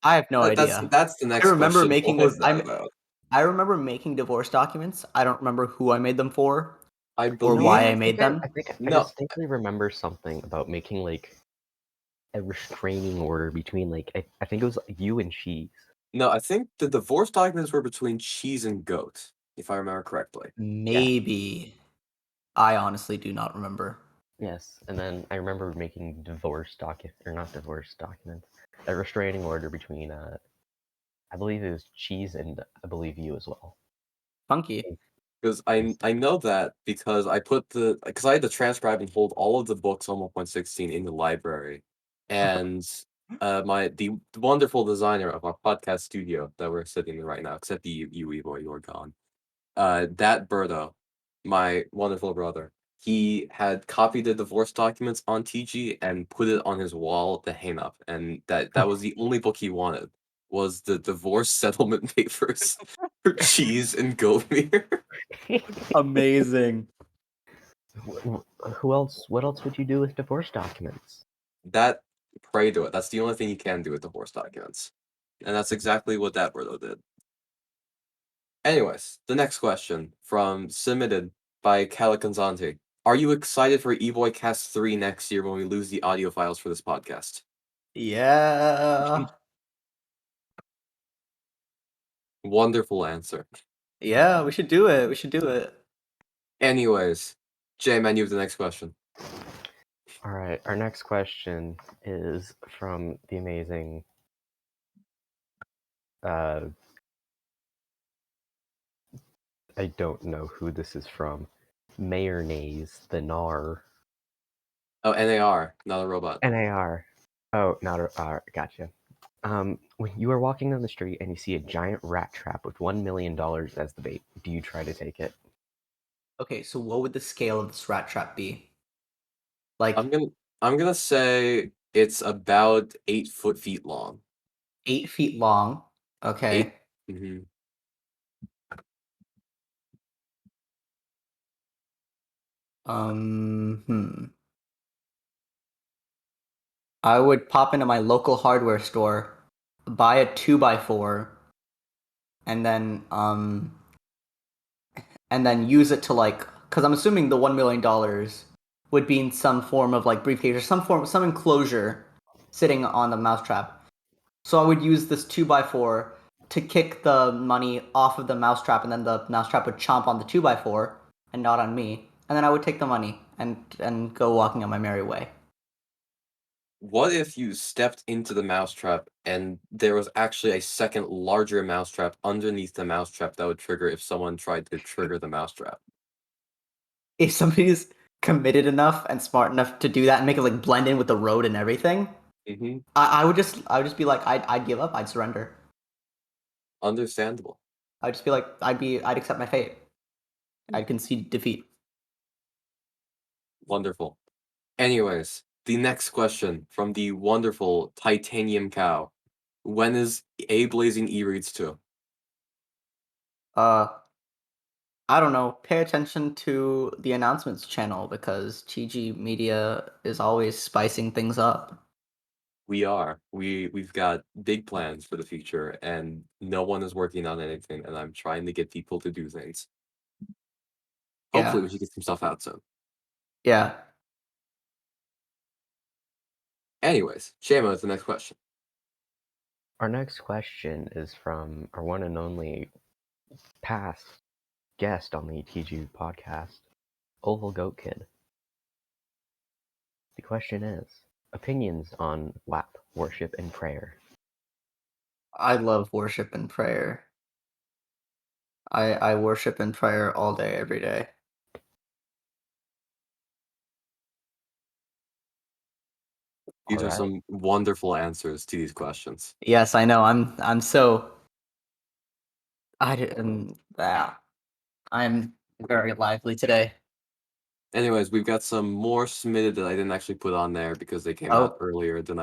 I have no idea. That's the next I remember question. making What was that about? I remember making divorce documents. I don't remember who I made them for I or believe why I made them. I think I no. distinctly remember something about making like a restraining order between like I think it was you and Cheese. No, I think the divorce documents were between Cheese and Goat, if I remember correctly. Maybe. I honestly do not remember. Yes, and then I remember making not divorce documents, a restraining order between I believe it was Cheese and I believe you as well. Funky. Because I know that because I had to transcribe and hold all of the books on 1.16 in the library, and the wonderful designer of our podcast studio that we're sitting in right now, except you Eboy, you're gone. That Birdo, my wonderful brother, he had copied the divorce documents on TG and put it on his wall to hang up, and that was the only book he wanted, was the divorce settlement papers for Cheese and Govmir. Amazing. Who else? What else would you do with divorce documents? That pray to it. That's the only thing you can do with divorce documents. And that's exactly what that Murdo did. Anyways, the next question submitted by Calicanzante. Are you excited for Eboy Cast 3 next year when we lose the audio files for this podcast? Yeah. Wonderful answer. Yeah, we should do it. We should do it. Anyways, J-Man, you have the next question. All right, our next question is from the amazing I don't know who this is from. Mayonnaise, the Nar. Oh, NAR, not a robot. NAR. Oh, not a gotcha. When you are walking down the street and you see a giant rat trap with $1 million as the bait, do you try to take it? Okay, so what would the scale of this rat trap be? Like I'm gonna say it's about 8 feet long. 8 feet long. Okay. Mhm. I would pop into my local hardware store, buy a 2x4, and then use it to because I'm assuming the $1 million would be in some form of like briefcase or some enclosure sitting on the mousetrap. So I would use this 2x4 to kick the money off of the mousetrap, and then the mousetrap would chomp on the 2x4 and not on me, and then I would take the money and go walking on my merry way. What if you stepped into the mousetrap and there was actually a second larger mousetrap underneath the mousetrap that would trigger if someone tried to trigger the mousetrap? If somebody's committed enough and smart enough to do that and make it like blend in with the road and everything, Mm-hmm. I would just be like I'd give up, I'd surrender. Understandable. I'd just be like I'd accept my fate. I'd concede defeat. Wonderful. Anyways, the next question from the wonderful Titanium Cow. When is ABlazingEReads 2? I don't know. Pay attention to the announcements channel because TG Media is always spicing things up. We are. We've got big plans for the future, and no one is working on anything, and I'm trying to get people to do things. Hopefully Yeah. we should get some stuff out soon. Yeah. Anyways, Shamo is the next question. Our next question is from our one and only past guest on the TG podcast, Oval Goat Kid. The question is, opinions on WAP, worship and prayer. I love worship and prayer. I worship and prayer all day, every day. These are Alright. some wonderful answers to these questions. Yes, I know. I'm so yeah. I'm very lively today. Anyways, we've got some more submitted that I didn't actually put on there because they came out Oh, earlier than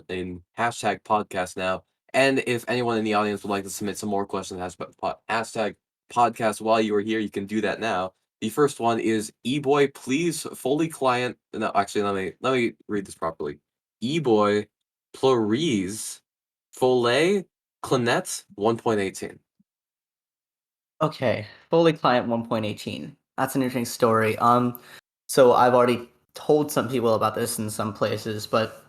in hashtag podcast now. And if anyone in the audience would like to submit some more questions, hashtag podcast while you are here, you can do that now. The first one is Eboy, please FoliClient. No, actually, let me read this properly. Eboy, prease, fole, clonet 1.18. okay. FoliClient 1.18. That's an interesting story. So I've already told some people about this in some places, but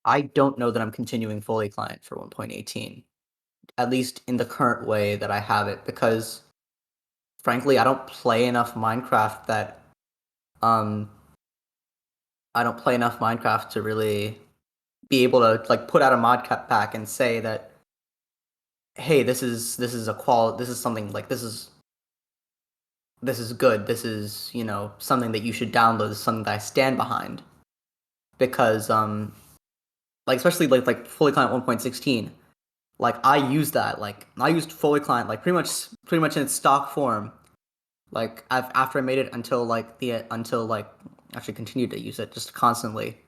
I don't know that I'm continuing FoliClient for 1.18, at least in the current way that I have it, because frankly, I don't play enough Minecraft um to really be able to like put out a mod pack and say that, hey, this is something like this is good. This is, something that you should download. This is something that I stand behind. Because like especially like FoliClient 1.16, like I used that. Like I used FoliClient like pretty much in its stock form Like after I made it until actually continued to use it just constantly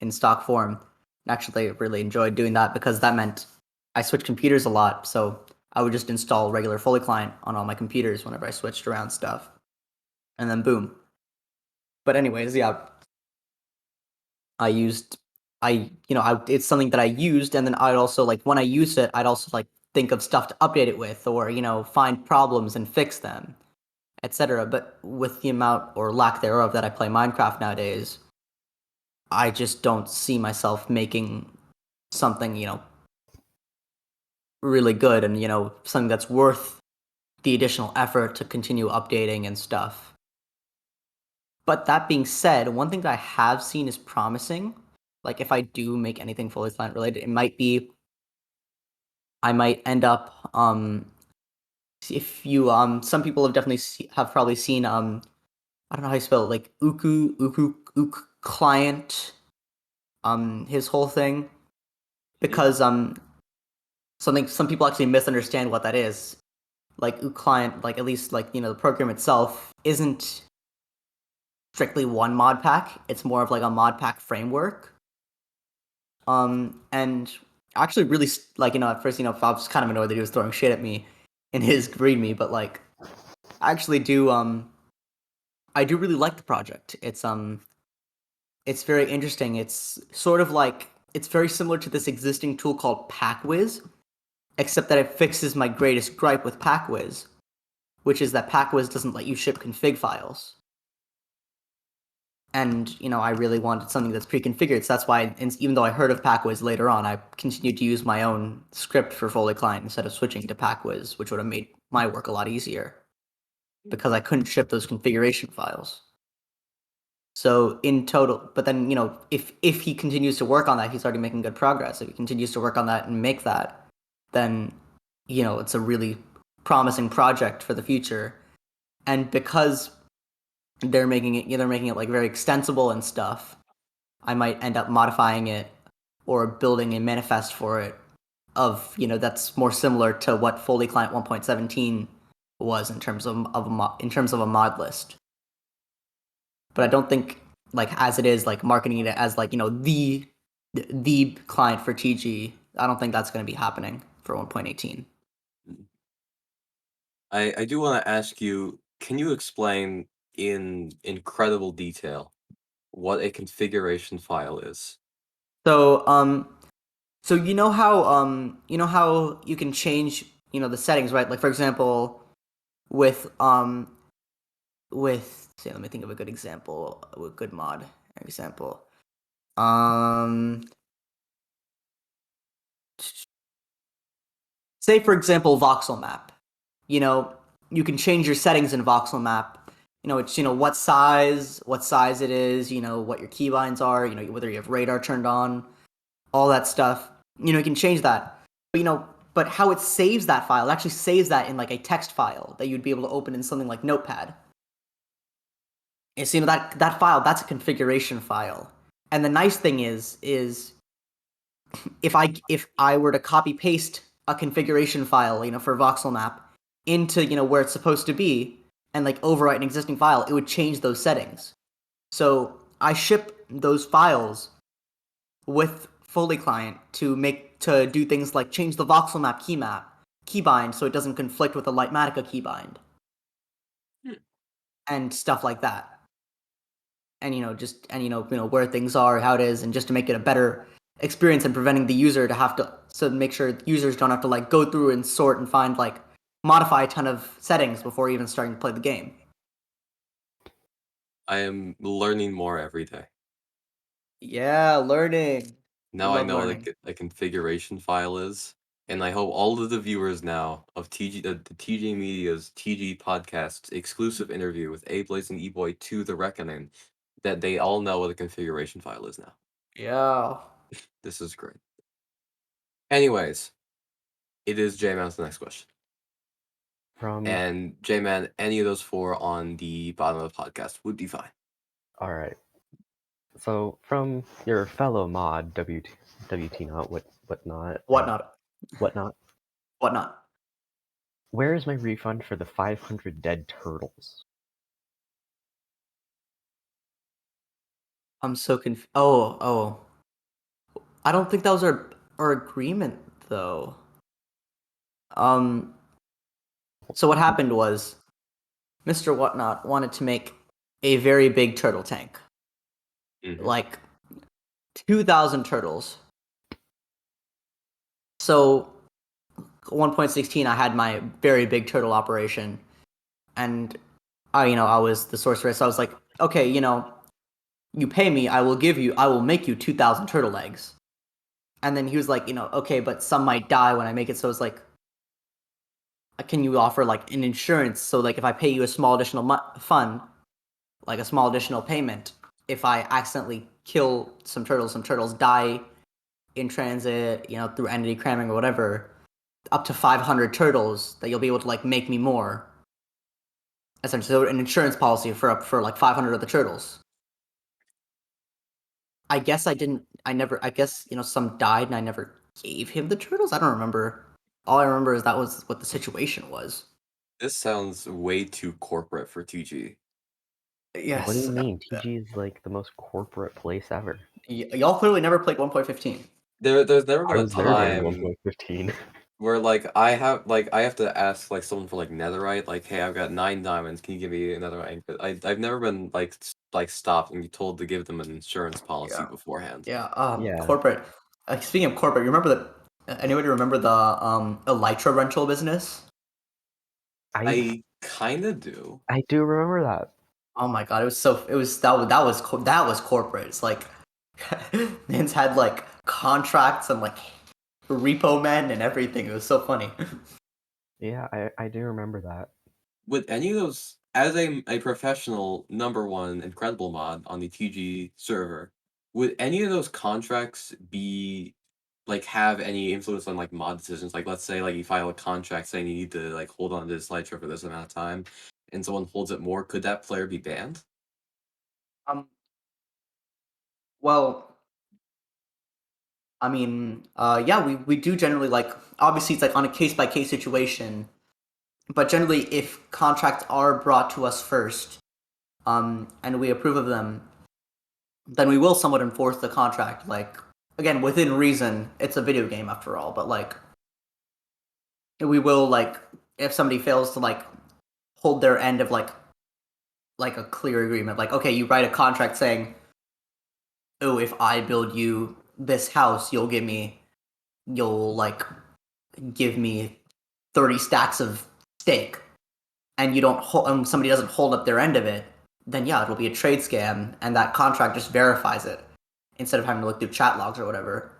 in stock form. And actually really enjoyed doing that because that meant I switched computers a lot, so I would just install regular FoliClient on all my computers whenever I switched around stuff. And then boom. But anyways, yeah. It's something that I used, and then I'd also like when I used it, I'd also like think of stuff to update it with, or find problems and fix them, etc. But with the amount or lack thereof that I play Minecraft nowadays, I just don't see myself making something really good and something that's worth the additional effort to continue updating and stuff. But that being said, one thing that I have seen is promising. Like if I do make anything fully client related, it might be I might end up if you some people have definitely have probably seen I don't know how you spell it, like Uku client his whole thing, because some people actually misunderstand what that is. Like client, like at least like the program itself isn't strictly one mod pack. It's more of like a mod pack framework. And actually really like at first I was kind of annoyed that he was throwing shit at me in his readme, but like I actually do I do really like the project. It's very interesting. It's sort of like it's very similar to this existing tool called PackWiz, except that it fixes my greatest gripe with PackWiz, which is that PackWiz doesn't let you ship config files. And I really wanted something that's pre-configured, so that's why, even though I heard of PackWiz later on, I continued to use my own script for FoliClient instead of switching to PackWiz, which would have made my work a lot easier, because I couldn't ship those configuration files. So in total, but then if he continues to work on that, he's already making good progress. If he continues to work on that and make that, then it's a really promising project for the future. And because they're making it like very extensible and stuff, I might end up modifying it or building a manifest for it of that's more similar to what FoliClient 1.17 was in terms of a mod list. But I don't think like as it is like marketing it as like the client for TG. I don't think that's going to be happening for 1.18. I do want to ask you, can you explain in incredible detail what a configuration file is? So so how you can change the settings, right? Like for example, with say, let me think of a good example, a good mod example. Say for example voxel map. You can change your settings in voxel map. It's what size it is, what your keybinds are, whether you have radar turned on, all that stuff. You can change that. But how it saves that file, it actually saves that in like a text file that you'd be able to open in something like Notepad. And so that file, that's a configuration file. And the nice thing is if I were to copy paste a configuration file, for voxel map into where it's supposed to be and like overwrite an existing file, it would change those settings. So I ship those files with FoliClient to do things like change the voxel map keybind so it doesn't conflict with the Lightmatica keybind. And stuff like that. And where things are, how it is, and just to make it a better experience and preventing the user to have to make sure users don't have to like go through and sort and find like modify a ton of settings before even starting to play the game. I am learning more every day. Yeah, learning. Now I know learning. what a configuration file is, and I hope all of the viewers now of the TG Media's TG podcast exclusive interview with ABlazingEboy to the Reckoning, that they all know what a configuration file is now. Yeah. This is great. Anyways, it is J-Man's next question. And J-Man, any of those four on the bottom of the podcast would be fine. All right. So from your fellow mod WT not whatnot. Whatnot. Where is my refund for the 500 dead turtles? I'm so confused. Oh. I don't think that was our agreement though. So what happened was Mr. Whatnot wanted to make a very big turtle tank. Mhm. Like 2,000 turtles. So 1.16 I had my very big turtle operation, and I was the sorcerer, so I was like, okay, you pay me, I will make you 2,000 turtle eggs. And then he was like, okay, but some might die when I make it, so it's like, can you offer like an insurance, so like if I pay you a small additional fund, like a small additional payment, if I accidentally kill some turtles die in transit, through entity cramming or whatever, up to 500 turtles, that you'll be able to like make me more. Essentially, so an insurance policy for like 500 of the turtles. I guess I didn't. I never. I guess some died, and I never gave him the turtles. I don't remember. All I remember is that was what the situation was. This sounds way too corporate for TG. What do you Yes. mean? TG is like the most corporate place ever. Y'all clearly never played 1.15. There's never I been a was there during time 1.15. where I have to ask like someone for like netherite, like, hey, I've got 9 diamonds, can you give me another netherite? But I've never been like stopped and be told to give them an insurance policy Yeah. beforehand. Yeah. Yeah. Corporate. Speaking of corporate, you remember the? Anybody remember the elytra rental business? I I kind of do. I do remember that. Oh my god, that was corporate. It's like man's had like contracts and like repo men and everything. It was so funny. Yeah, I do remember that. Would any of those, as a professional #1 incredible mod on the TG server, would any of those contracts be have any influence on like mod decisions? Like, let's say like you file a contract saying you need to like hold on to this elytra for this amount of time, and someone holds it more, could that player be banned? Um, well, I mean, yeah, we do generally like. Obviously, it's like on a case by case situation, but generally, if contracts are brought to us first, and we approve of them, then we will somewhat enforce the contract. Like again, within reason. It's a video game after all, but like we will like if somebody fails to like hold their end of like a clear agreement. Like, okay, you write a contract saying, "Oh, if I build you this house, you'll like give me 30 stacks of steak," and somebody doesn't hold up their end of it, then yeah, it'll be a trade scam, and that contract just verifies it instead of having to look through chat logs or whatever.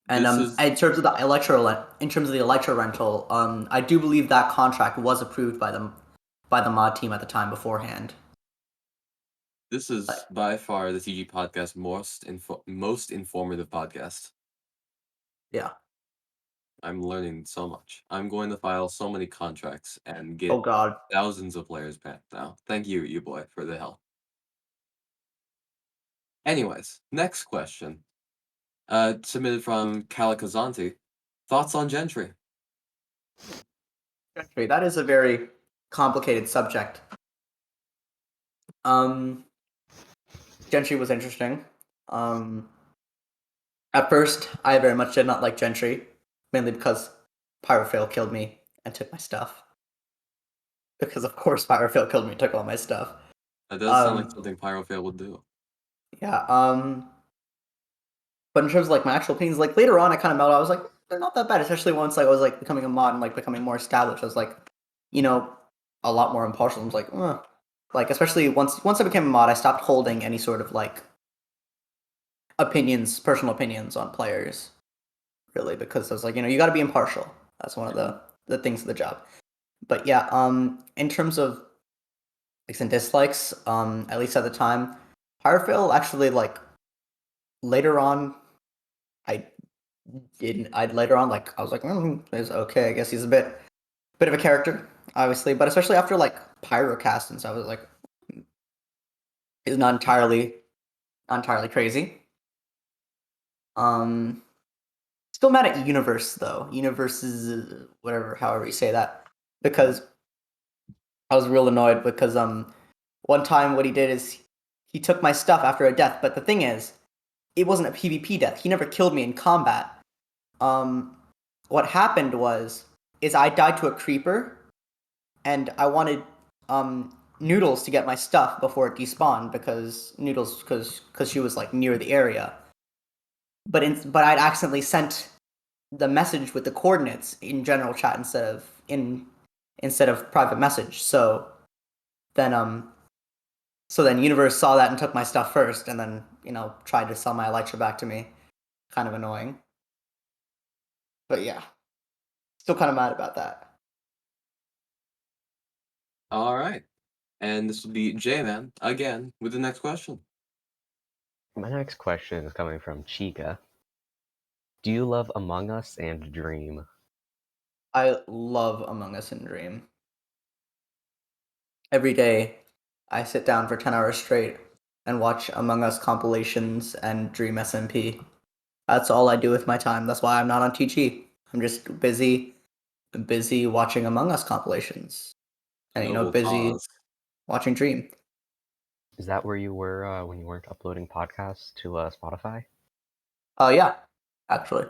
And This is in terms of the Electro rental, I do believe that contract was approved by the mod team at the time beforehand. this Like, is by far the TG podcast most informative podcast. yeah. I'm learning so much. I'm going to file so many contracts and Oh get God. thousands of players back now. Thank you, Eboy, for the help. Anyways, next question. Submitted from Calicazanti. Thoughts on Gentry? Gentry, that is a very complicated subject. Um, Gentry was interesting. At first, I very much did not like Gentry, mainly because Pyrofail killed me and took my stuff. Because of course Pyrofail killed me and took all my stuff. That does sound like Um, something Pyrofail would do. yeah. But in terms of like my actual opinions, like later on, I kind of melted. I was like, they're not that bad, especially once like, I was like becoming a mod and like becoming more established. I was like, you know, a lot more impartial. I was like, like especially once I became a mod, I stopped holding any sort of like personal opinions on players, really, because I was like, you got to be impartial. That's one of the things of the job. But yeah, in terms of likes and dislikes, at least at the time, Pyrophil actually like later on, I I'd later on like I was like, it's okay. I guess he's a bit of a character, obviously, but especially after like Pyrocast, and so I was like, he's not entirely crazy. Um, Still mad at Universe though. Universe is whatever, however you say that, because I was real annoyed because one time what he did is he took my stuff after a death. But the thing is, it wasn't a PvP death. He never killed me in combat. What happened is I died to a creeper, and I wanted Noodles to get my stuff before it despawned because she was like near the area. But I'd accidentally sent the message with the coordinates in general chat instead of private message. So then Universe saw that and took my stuff first, and then tried to sell my Elytra back to me. Kind of annoying. But yeah, still kind of mad about that. All right. And this will be J-Man again with the next question. My next question is coming from Chica. Do you love Among Us and Dream? I love Among Us and Dream. Every day, I sit down for 10 hours straight and watch Among Us compilations and Dream SMP. That's all I do with my time. That's why I'm not on TG. I'm just busy watching Among Us compilations. And Noble busy cause. watching Dream. Is that where you were when you weren't uploading podcasts to Spotify? Oh yeah, actually.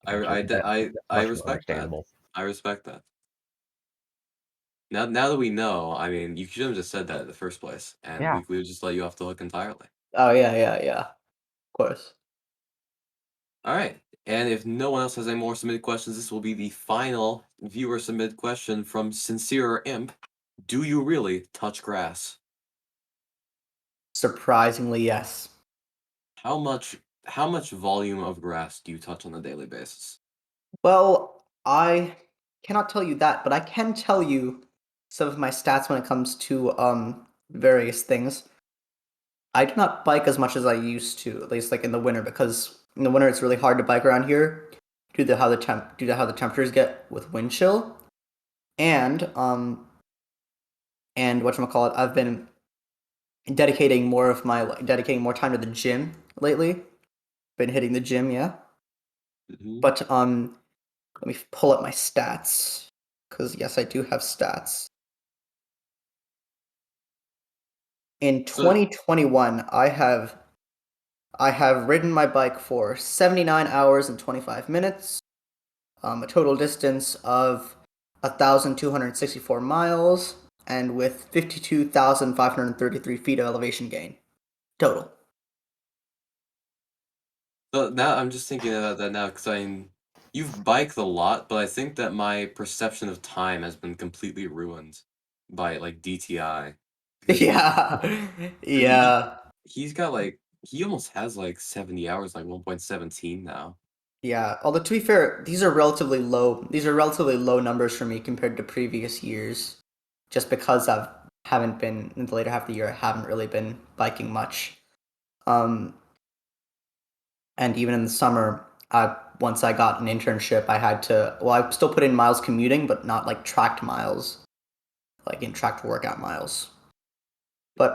I Much more respect that. understandable. I respect that. Now that we know, I mean, you should have just said that in the first place, and Yeah. we would just let you off the hook entirely. Oh yeah. Of course. All right. And if no one else has any more submitted questions, this will be the final viewer submitted question from Sincere Imp. Do you really touch grass? Surprisingly, yes. How much volume of grass do you touch on a daily basis? Well, I cannot tell you that, but I can tell you some of my stats when it comes to various things. I do not bike as much as I used to, at least like in the winter, because in the winter it's really hard to bike around here due to how the temperatures get with wind chill. And whatchamacallit, I've been dedicating more time to the gym lately. Been hitting the gym, yeah. Mhm. But let me pull up my stats, because yes, I do have stats. In 2021, I have ridden my bike for 79 hours and 25 minutes, a total distance of 1,264 miles, and with 52,533 feet of elevation gain total. So now I'm just thinking about that now because you've biked a lot, but I think that my perception of time has been completely ruined by like DTI. Because Yeah, he, yeah, he's got like he almost has like 70 hours, like 1.17 now. yeah. Although to be fair, these are relatively low. These are relatively low numbers for me compared to previous years, just because I haven't been in the later half of the year. I haven't really been biking much. And even in the summer, once I got an internship, I had to. Well, I still put in miles commuting, but not like tracked miles, like in tracked workout miles. But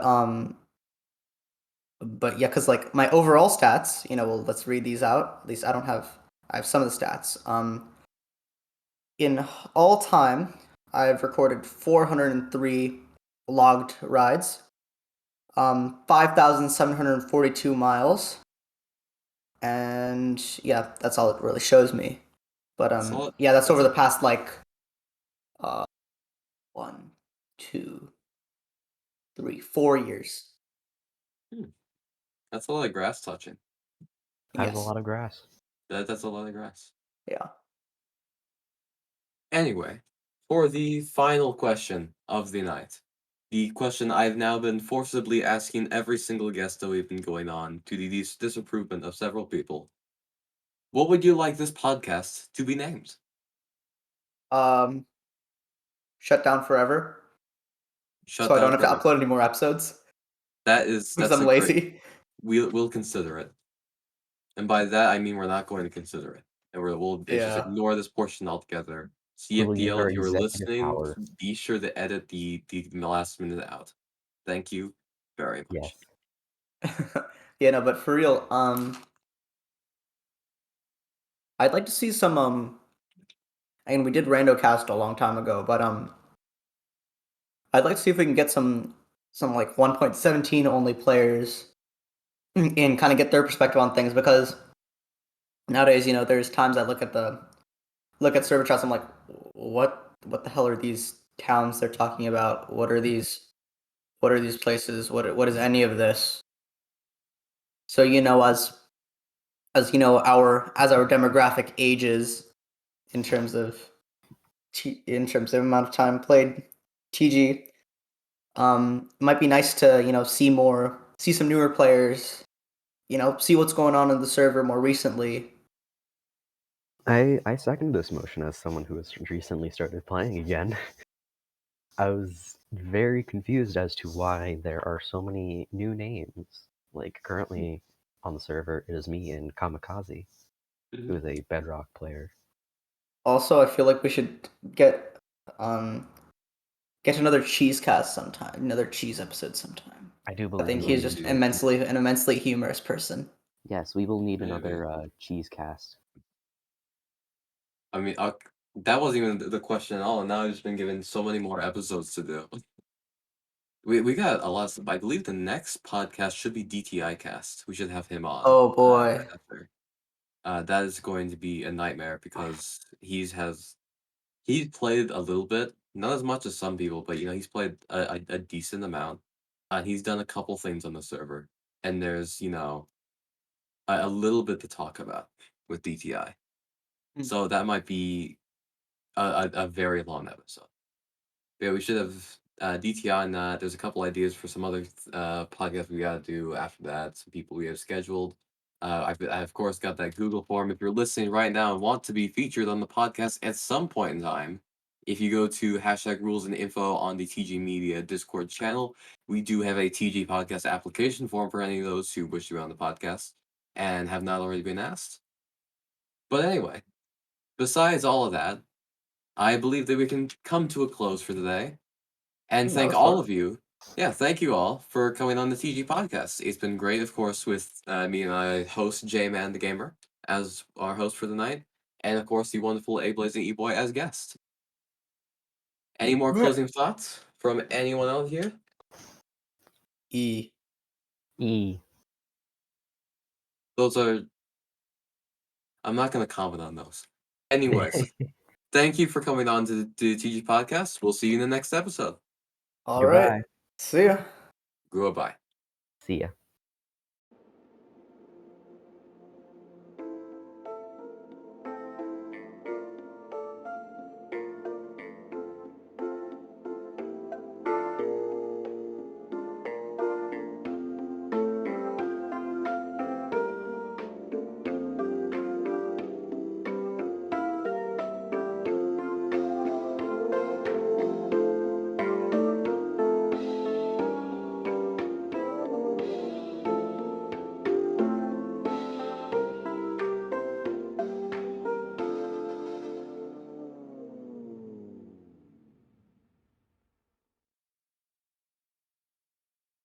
yeah, because like my overall stats, well, let's read these out. At least I have some of the stats. In all time, I've recorded 403 logged rides, 5,742 miles, and yeah, that's all it really shows me. But yeah, that's over the past like 1, 2, 3, 4 years. That's a lot of grass touching. That is a Yes. lot of grass. That's a lot of grass. Yeah. Anyway, for the final question of the night, the question I've now been forcibly asking every single guest that we've been going on to the disapproval of several people. What would you like this podcast to be named? Shut down forever, Shut so I down don't have to forever. upload any more episodes That's because a I'm great. lazy. We'll consider it, and by that I mean we're not going to consider it, and we'll just Yeah. ignore this portion altogether. We will use CFDL, our if you're executive listening, power. be sure to edit the last minute out. Thank you very much. Yes. Yeah, no, but for real, I'd like to see some and we did RandoCast a long time ago, but I'd like to see if we can get some some like 1.17 only players and kind of get their perspective on things, because nowadays, there's times I look at server chats, I'm like, what the hell are these towns they're talking about? What are these places? What is any of this? So as our demographic ages in terms of amount of time played TG, it might be nice to see some newer players, see what's going on in the server more recently. I second this motion as someone who has recently started playing again. I was very confused as to why there are so many new names. Like, currently on the server, it is me and Kamikaze, who is a Bedrock player. Also, I feel like we should get another cheese cast sometime, another cheese episode sometime. I do I believe think we he's will just need- an immensely humorous person. Yes, we will need Maybe. another cheese cast. I mean, that wasn't even the question at all, and now I've just been given so many more episodes to do. We got a lot of stuff. I believe the next podcast should be DTI cast. We should have him on. Oh boy. Right after. That is going to be a nightmare because he's played a little bit, not as much as some people, but he's played a decent amount. He's done a couple things on the server, and there's a little bit to talk about with DTI. So that might be a very long episode. Yeah, we should have DTI on that. There's a couple ideas for some other podcasts we got to do after that. Some people we have scheduled. I of course got that Google form. If you're listening right now and want to be featured on the podcast at some point in time, if you go to #rules and info on the TG Media Discord channel, we do have a TG podcast application form for any of those who wish to be on the podcast and have not already been asked. But anyway, besides all of that, I believe that we can come to a close for today. And That thank was all fun. of you. Yeah, thank you all for coming on the TG podcast. It's been great, of course, with me and my host, J-Man the Gamer, as our host for the night. And of course, the wonderful ABlazingEboy as guest. Any more Yeah. closing thoughts from anyone out here? E. Those are... I'm not going to comment on those. Anyways, thank you for coming on to the TG podcast. We'll see you in the next episode. All Goodbye. right. See ya. Goodbye. See ya.